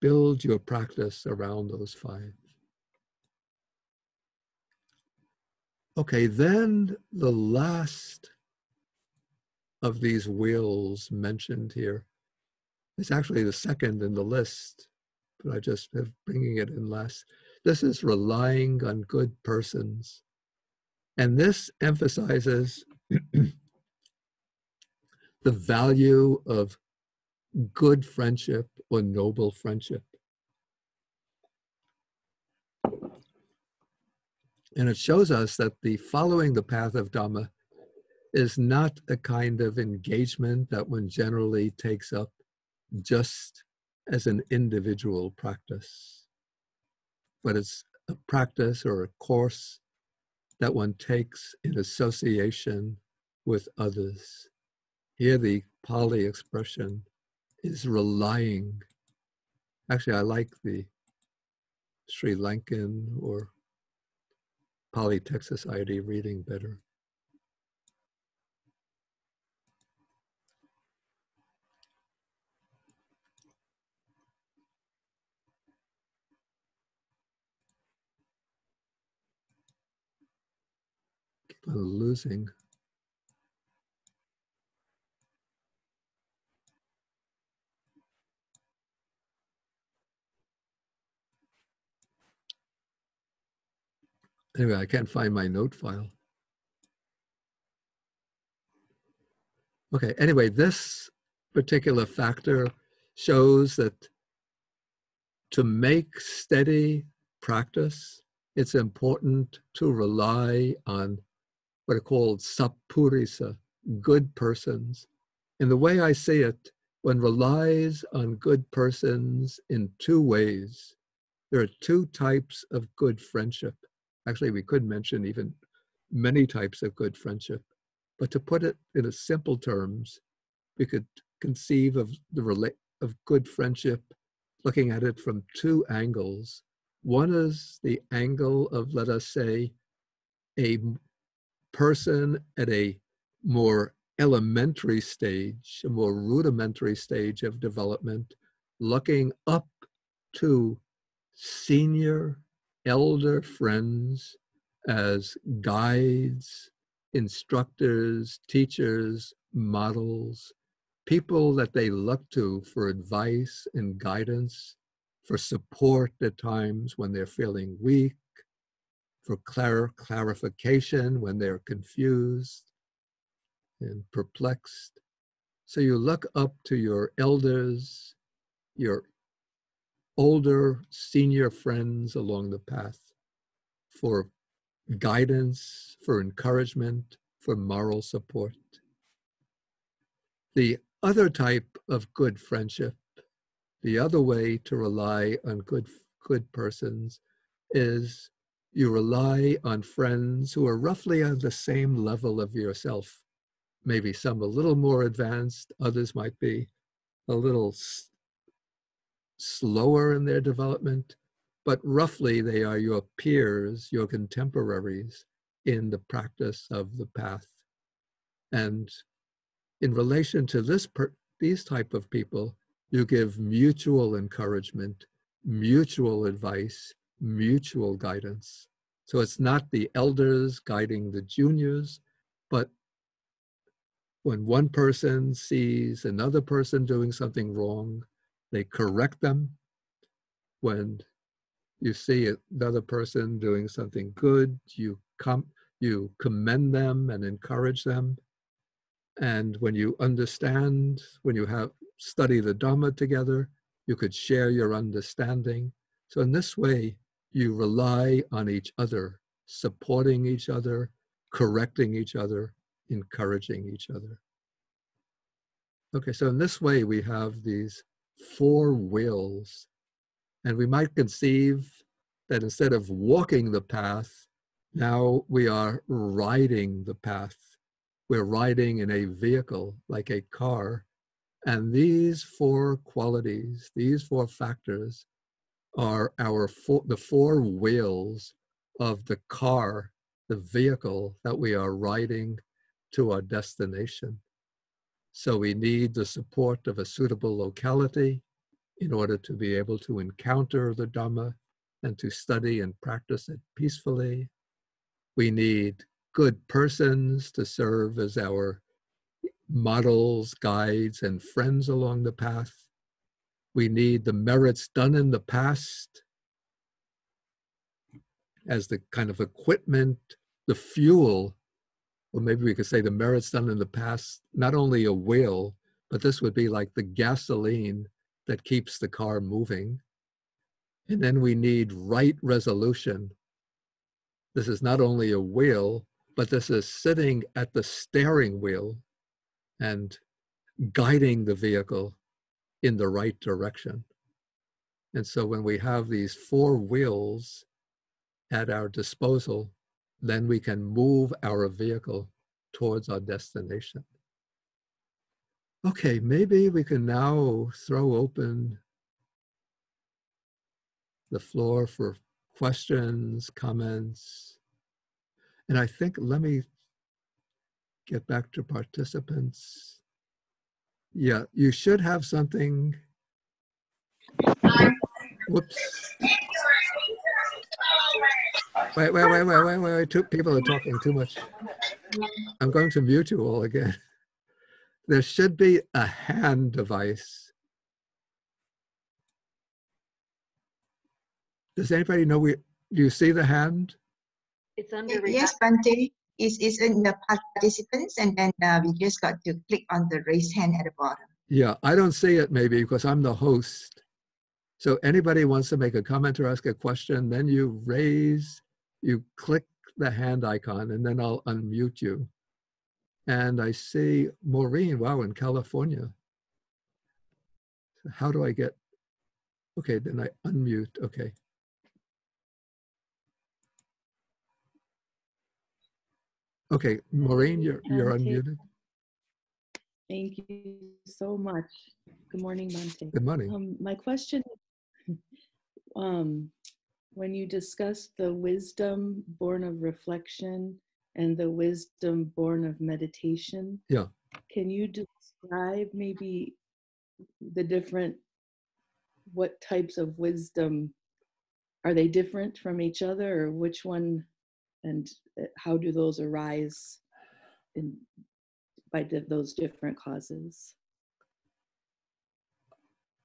build your practice around those 5. Okay, then the last of these wheels mentioned here is actually the second in the list, but I just have bringing it in last. This is relying on good persons. And this emphasizes the value of good friendship or noble friendship. And it shows us that the following the path of Dhamma is not a kind of engagement that one generally takes up just as an individual practice, but it's a practice or a course that one takes in association with others. Here the Pali expression is relying. Actually, I like the Sri Lankan or Pali Text Society reading better. Keep on losing. Anyway, I can't find my note file. Okay, anyway, this particular factor shows that to make steady practice, it's important to rely on what are called sappurisa, good persons. And the way I see it, one relies on good persons in 2 ways. There are 2 types of good friendship. Actually, we could mention even many types of good friendship. But to put it in a simple terms, we could conceive of of good friendship looking at it from 2 angles. One is the angle of, let us say, a person at a more elementary stage, a more rudimentary stage of development, looking up to senior elder friends as guides, instructors, teachers, models, people that they look to for advice and guidance, for support at times when they're feeling weak, for clarification when they're confused and perplexed. So you look up to your elders, your older senior friends along the path for guidance, for encouragement, for moral support. The other type of good friendship, the other way to rely on good persons is you rely on friends who are roughly on the same level of yourself. Maybe some a little more advanced, others might be a little slower in their development, but roughly they are your peers, your contemporaries in the practice of the path. And in relation to these type of people, you give mutual encouragement, mutual advice, mutual guidance. So it's not the elders guiding the juniors, but when one person sees another person doing something wrong, they correct them. When you see another person doing something good, you commend them and encourage them. And when you understand, when you study the Dhamma together, you could share your understanding. So in this way, you rely on each other, supporting each other, correcting each other, encouraging each other. Okay, so in this way, we have these four wills. And we might conceive that instead of walking the path, now we are riding the path. We're riding in a vehicle like a car. And these four qualities, these four factors are the four wheels of the car, the vehicle that we are riding to our destination. So we need the support of a suitable locality in order to be able to encounter the Dhamma and to study and practice it peacefully. We need good persons to serve as our models, guides, and friends along the path. We need the merits done in the past as the kind of equipment, the fuel, or maybe we could say the merits done in the past, not only a wheel, but this would be like the gasoline that keeps the car moving. And then we need right resolution. This is not only a wheel, but this is sitting at the steering wheel and guiding the vehicle in the right direction. And so when we have these four wheels at our disposal, then we can move our vehicle towards our destination. Okay, maybe we can now throw open the floor for questions, comments. And I think, let me get back to participants. Yeah, you should have something. Whoops. Wait. Two people are talking too much. I'm going to mute you all again. There should be a hand device. Does anybody know do you see the hand? It's under Yes, Bhante. It's in the participants, and then we just got to click on the raise hand at the bottom. Yeah, I don't see it maybe because I'm the host. So anybody wants to make a comment or ask a question, then you click the hand icon, and then I'll unmute you. And I see Maureen, wow, in California. How do I get, okay, then I unmute, okay. Okay, Maureen, you're unmuted. Thank you so much. Good morning, Bhante. Good morning. My question, when you discuss the wisdom born of reflection and the wisdom born of meditation, Yeah. Can you describe maybe the what types of wisdom are they different from each other, or which one, and how do those arise by those different causes?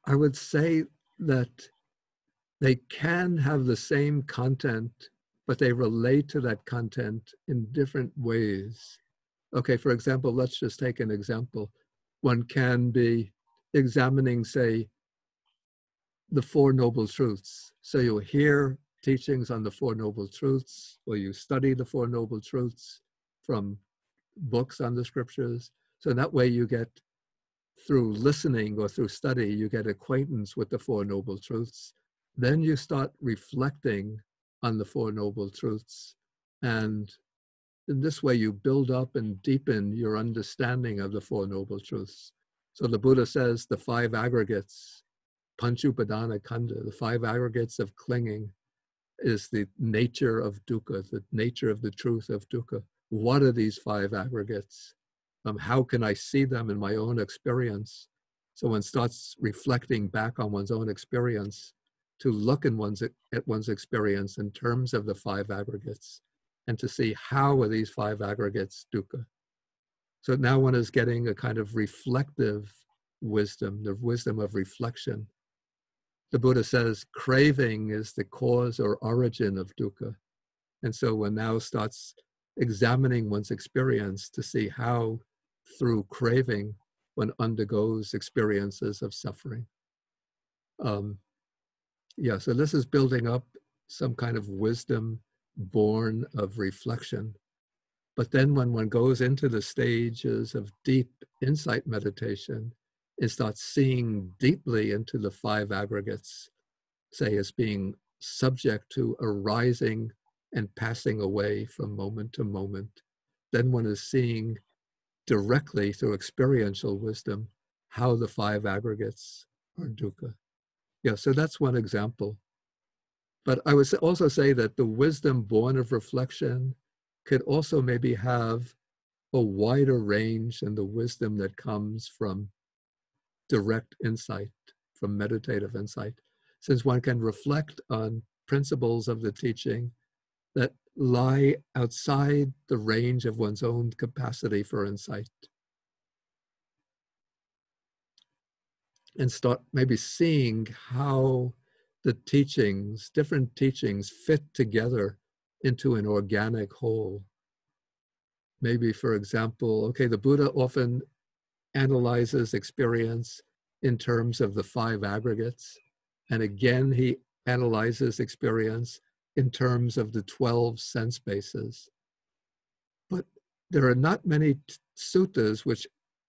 I would say that they can have the same content, but they relate to that content in different ways. Okay, for example, let's just take an example. One can be examining, say, the Four Noble Truths. So you'll hear teachings on the Four Noble Truths, or you study the Four Noble Truths from books on the scriptures. So that way you get, through listening or through study, you get acquaintance with the Four Noble Truths. Then you start reflecting on the Four Noble Truths. And in this way, you build up and deepen your understanding of the Four Noble Truths. So the Buddha says the five aggregates, Panchupadana Khandha, the five aggregates of clinging, is the nature of dukkha, the nature of the truth of dukkha. What are these five aggregates? How can I see them in my own experience? So one starts reflecting back on one's own experience to look at one's experience in terms of the five aggregates and to see how are these five aggregates dukkha. So now one is getting a kind of reflective wisdom, the wisdom of reflection. The Buddha says craving is the cause or origin of dukkha. And so one now starts examining one's experience to see how, through craving, one undergoes experiences of suffering. So this is building up some kind of wisdom born of reflection. But then when one goes into the stages of deep insight meditation, it starts seeing deeply into the five aggregates, say, as being subject to arising and passing away from moment to moment. Then one is seeing directly through experiential wisdom how the five aggregates are dukkha. Yeah, so that's one example. But I would also say that the wisdom born of reflection could also maybe have a wider range than the wisdom that comes from direct insight, from meditative insight, since one can reflect on principles of the teaching that lie outside the range of one's own capacity for insight. And start maybe seeing how the teachings, different teachings, fit together into an organic whole. Maybe, for example, okay, the Buddha often analyzes experience in terms of the five aggregates. And again, he analyzes experience in terms of the 12 sense bases. But there are not many suttas which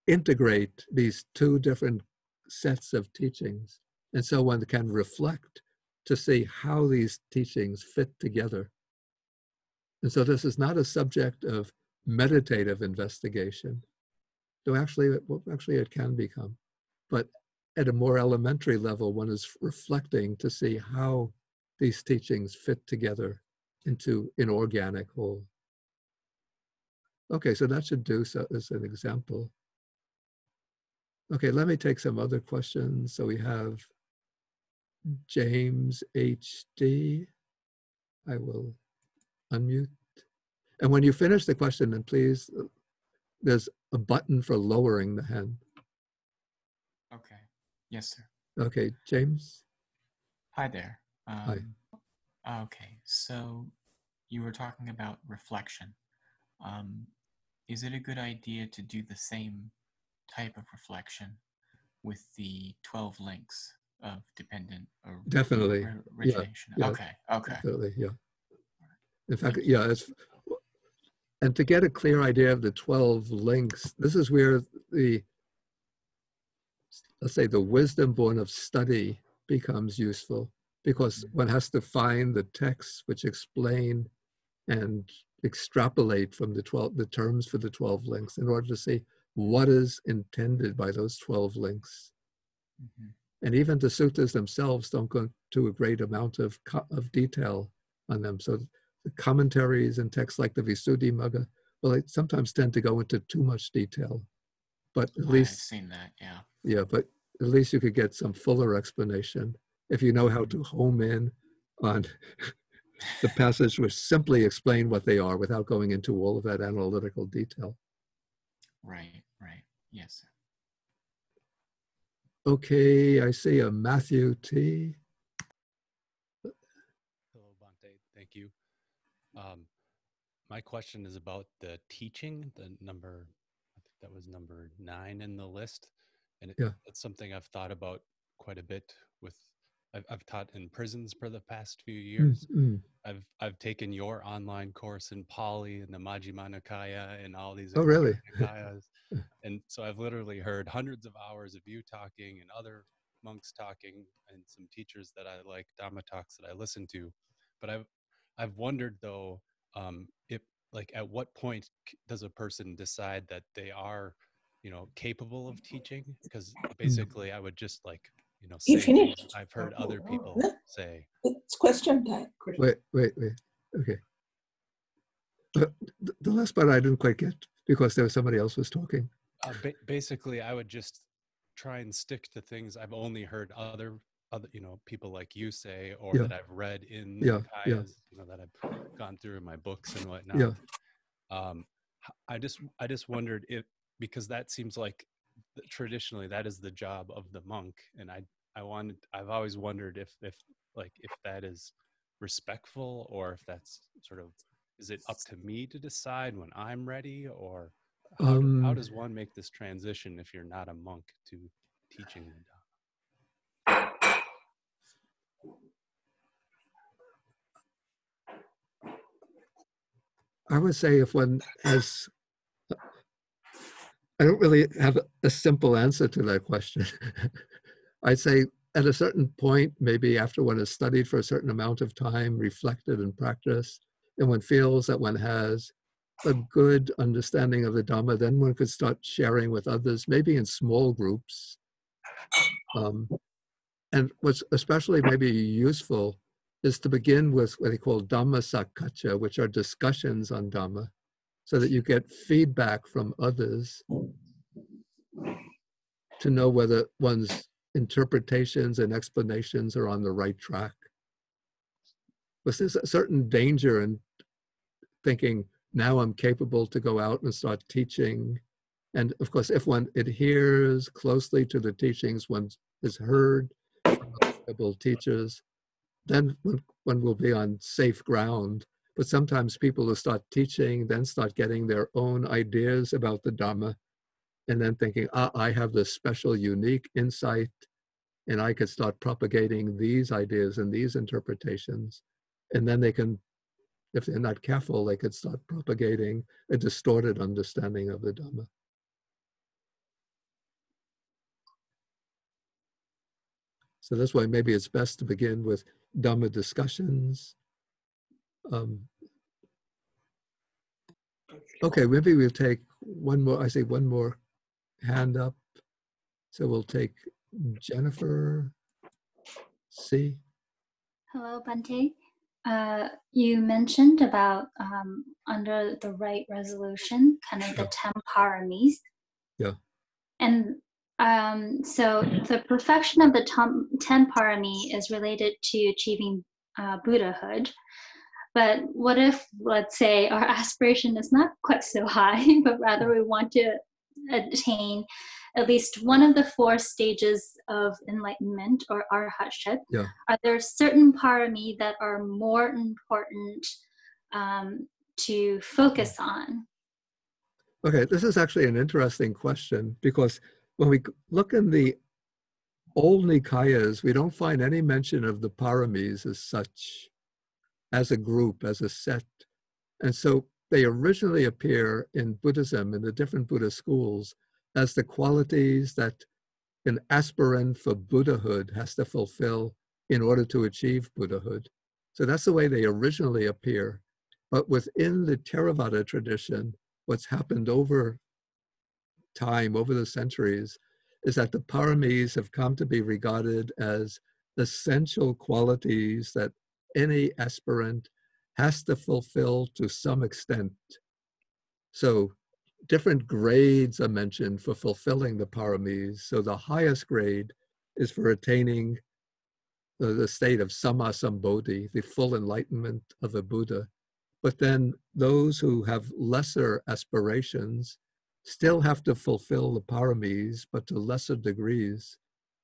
integrate these two different sets of teachings. And so one can reflect to see how these teachings fit together. And so this is not a subject of meditative investigation, though actually it can become. But at a more elementary level, one is reflecting to see how these teachings fit together into an organic whole. Okay, so that should do so as an example. Okay, let me take some other questions. So we have James HD. I will unmute. And when you finish the question, then please, there's a button for lowering the hand. Okay. Yes, sir. Okay, James. Hi there. Hi. Okay, so you were talking about reflection. Is it a good idea to do the same type of reflection with the 12 links of dependent or Definitely. origination? Yeah, okay. Definitely, yeah. In fact, yeah, and to get a clear idea of the 12 links, this is where let's say the wisdom born of study becomes useful, because one has to find the texts which explain and extrapolate from the terms for the 12 links in order to see what is intended by those 12 links. Mm-hmm. And even the suttas themselves don't go to a great amount of detail on them. So the commentaries and texts like the Visuddhimagga, well, they sometimes tend to go into too much detail. But at least, I've seen that, yeah. Yeah, but at least you could get some fuller explanation if you know how to home in on the passage which simply explain what they are without going into all of that analytical detail. Right, right. Yes. Okay, I see a Matthew T. Hello, Bhante. Thank you. My question is about the teaching, the number, I think that was number 9 in the list. And it's something I've thought about quite a bit with, I've taught in prisons for the past few years. I've taken your online course in Pali and the Majjhima Nikaya and all these really? Nikayas. And so I've literally heard hundreds of hours of you talking and other monks talking and some teachers that I like, Dhamma talks that I listen to. But I've wondered though, if like at what point does a person decide that they are, capable of teaching? Because basically I would just like, say things I've heard other people say. It's question time. Wait. Okay. The last part I didn't quite get because there was somebody else was talking. Basically, I would just try and stick to things I've only heard other people like you say, or that I've read in the Nikayas, that I've gone through in my books and whatnot. I just wondered if, because that seems like traditionally that is the job of the monk, and I've always wondered if that is respectful, or if that's sort of, is it up to me to decide when I'm ready, or how does one make this transition if you're not a monk to teaching the Dhamma? I would say if one has, I don't really have a simple answer to that question. I'd say at a certain point, maybe after one has studied for a certain amount of time, reflected and practiced, and one feels that one has a good understanding of the Dhamma, then one could start sharing with others, maybe in small groups. And what's especially maybe useful is to begin with what they call Dhamma Sakkacha, which are discussions on Dhamma, so that you get feedback from others to know whether one's interpretations and explanations are on the right track. But there's a certain danger in thinking, now I'm capable to go out and start teaching. And of course, if one adheres closely to the teachings one has heard from reliable teachers, then one will be on safe ground. But sometimes people who start teaching then start getting their own ideas about the Dhamma, and then thinking, I have this special, unique insight, and I could start propagating these ideas and these interpretations. And then they can, if they're not careful, they could start propagating a distorted understanding of the Dhamma. So that's why maybe it's best to begin with Dhamma discussions. Okay, maybe we'll take one more, I see one more hand up. So we'll take Jennifer C. Hello, Bhante. You mentioned about under the right resolution, kind of the 10 paramis. Yeah. And so the perfection of the 10 parami is related to achieving Buddhahood. But what if, let's say, our aspiration is not quite so high, but rather we want to attain at least one of the 4 stages of enlightenment or arhatship? Yeah. Are there certain parami that are more important to focus on? Okay, this is actually an interesting question, because when we look in the old Nikayas, we don't find any mention of the paramis as such, as a group, as a set. And so they originally appear in Buddhism, in the different Buddhist schools, as the qualities that an aspirant for Buddhahood has to fulfill in order to achieve Buddhahood. So that's the way they originally appear. But within the Theravada tradition, what's happened over time, over the centuries, is that the paramis have come to be regarded as essential qualities that any aspirant has to fulfill to some extent. So different grades are mentioned for fulfilling the paramis. So the highest grade is for attaining the state of sammasambodhi, the full enlightenment of a Buddha. But then those who have lesser aspirations still have to fulfill the paramis, but to lesser degrees.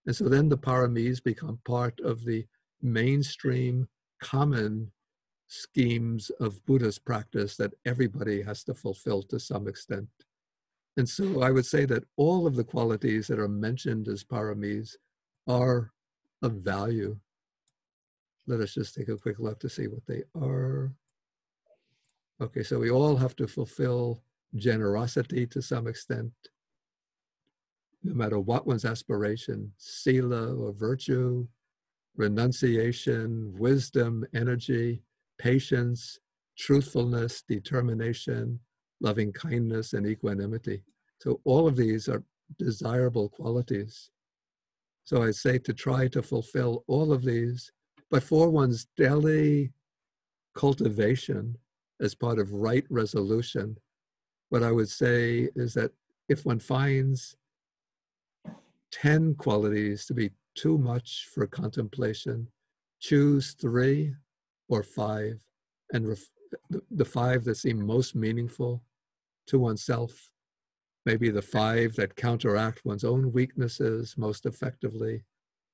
And so then the paramis become part of the mainstream common schemes of Buddha's practice that everybody has to fulfill to some extent. And so I would say that all of the qualities that are mentioned as paramis are of value. Let us just take a quick look to see what they are. Okay, so we all have to fulfill generosity to some extent, no matter what one's aspiration, sila or virtue, renunciation, wisdom, energy, patience, truthfulness, determination, loving kindness, and equanimity. So all of these are desirable qualities. So I say to try to fulfill all of these, but for one's daily cultivation as part of right resolution, what I would say is that if one finds 10 qualities to be too much for contemplation, choose 3 or 5, and the 5 that seem most meaningful to oneself, maybe the 5 that counteract one's own weaknesses most effectively,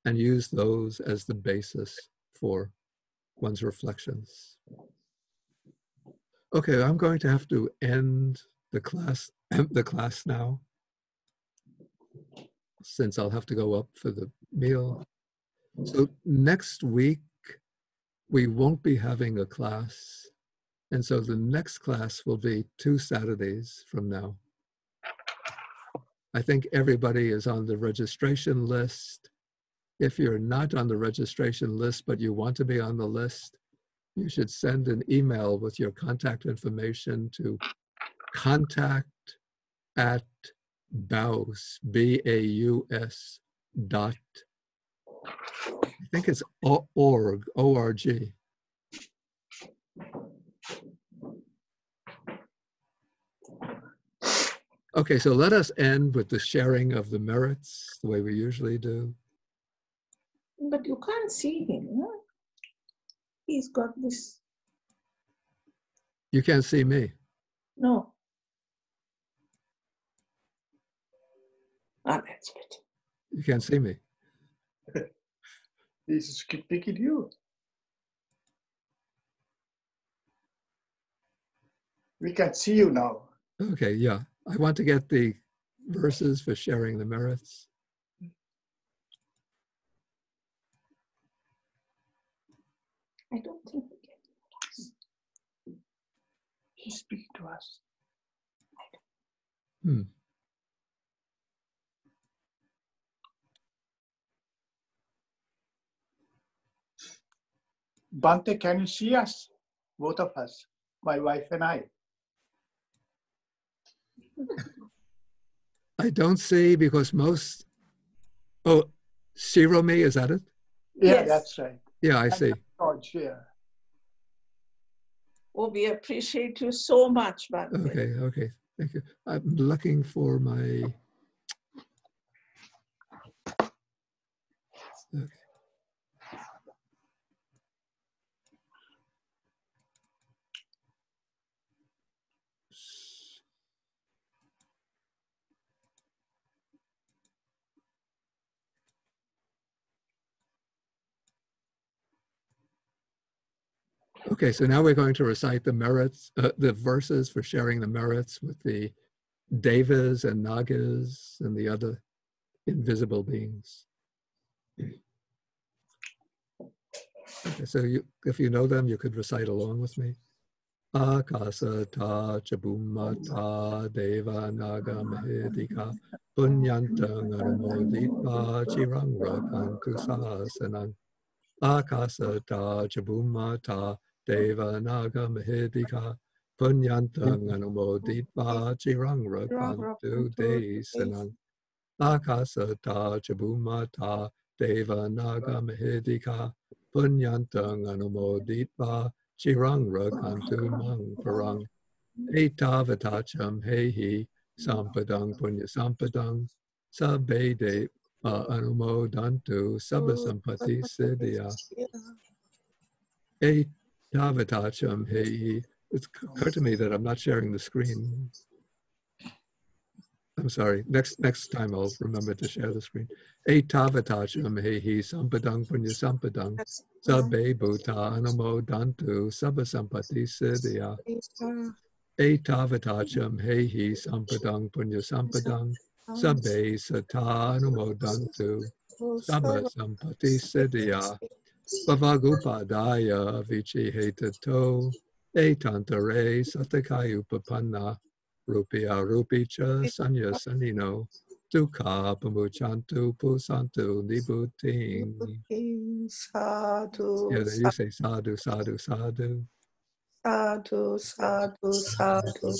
and use those as the basis for one's reflections. Okay, I'm going to have to end the class now, since I'll have to go up for the meal. So next week, we won't be having a class. And so the next class will be 2 Saturdays from now. I think everybody is on the registration list. If you're not on the registration list, but you want to be on the list, you should send an email with your contact information to contact@baus, B-A-U-S dot, I think it's org, O-R-G. Okay, so let us end with the sharing of the merits, the way we usually do. But you can't see him, no? He's got this. You can't see me. No. Ah, that's better. You can't see me. He's picking you. We can see you now. Okay, yeah. I want to get the verses for sharing the merits. I don't think we can. He's speaking to us. Bhante, can you see us? Both of us, my wife and I. I don't see because most, oh, Shiromi, is that it? Yeah, Yes. that's right. Yeah, I see. George, yeah. Oh, we appreciate you so much, Bhante. Okay, okay, thank you. I'm looking for my, okay. Okay, so now we're going to recite the merits, the verses for sharing the merits with the devas and nagas and the other invisible beings. Okay, so if you know them, you could recite along with me. Akasata chabumata deva naga mahedika punyantang anumoditva chirang rakantu sahasanang. Akasata chabumata deva naga mahedika punyantang anumoditva chirang rakantu desanang. Akasata chabumata deva naga mahedika punyantang anumoditva chirang rakantu mang parang. Etavatacham hehi sampadang punya sampadang sabbe anumodantu sabba sampati siddhya. Tavatacham hei. It's occurred to me that I'm not sharing the screen. I'm sorry. Next time I'll remember to share the screen. Tavatacham hei sampadang punya sampadang sabbe bhuta anumodantu sabba sampati siddhya. Tavatacham hei sampadang punya sampadang sabbe sata anumodantu sabba sampati siddhya. Bhavagupadaya vici hetato etantare satakayupapanna rupya rupicha sanya sanino dukkha pamuchantu pusantu nibuting. Sadhu, Yeah, you say sadhu, sadhu, sadhu. sadhu, sadhu, sadhu.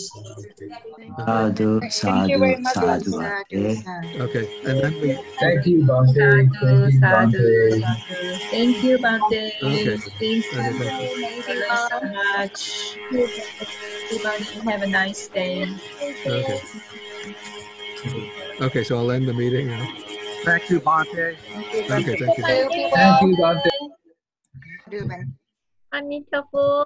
Sadhu, Thank you very sadhu, much. sadhu, Bhante. Okay, and then we. Thank you, Bhante. Thank you, Bhante. Thank you, Bhante. Okay. Thank you. Thank you. I learned so much. Everybody have a nice day. Okay. Okay, so I'll end the meeting now. Thank you, Bhante. Okay, thank you. Thank you, Bhante. Ruben. Anita po.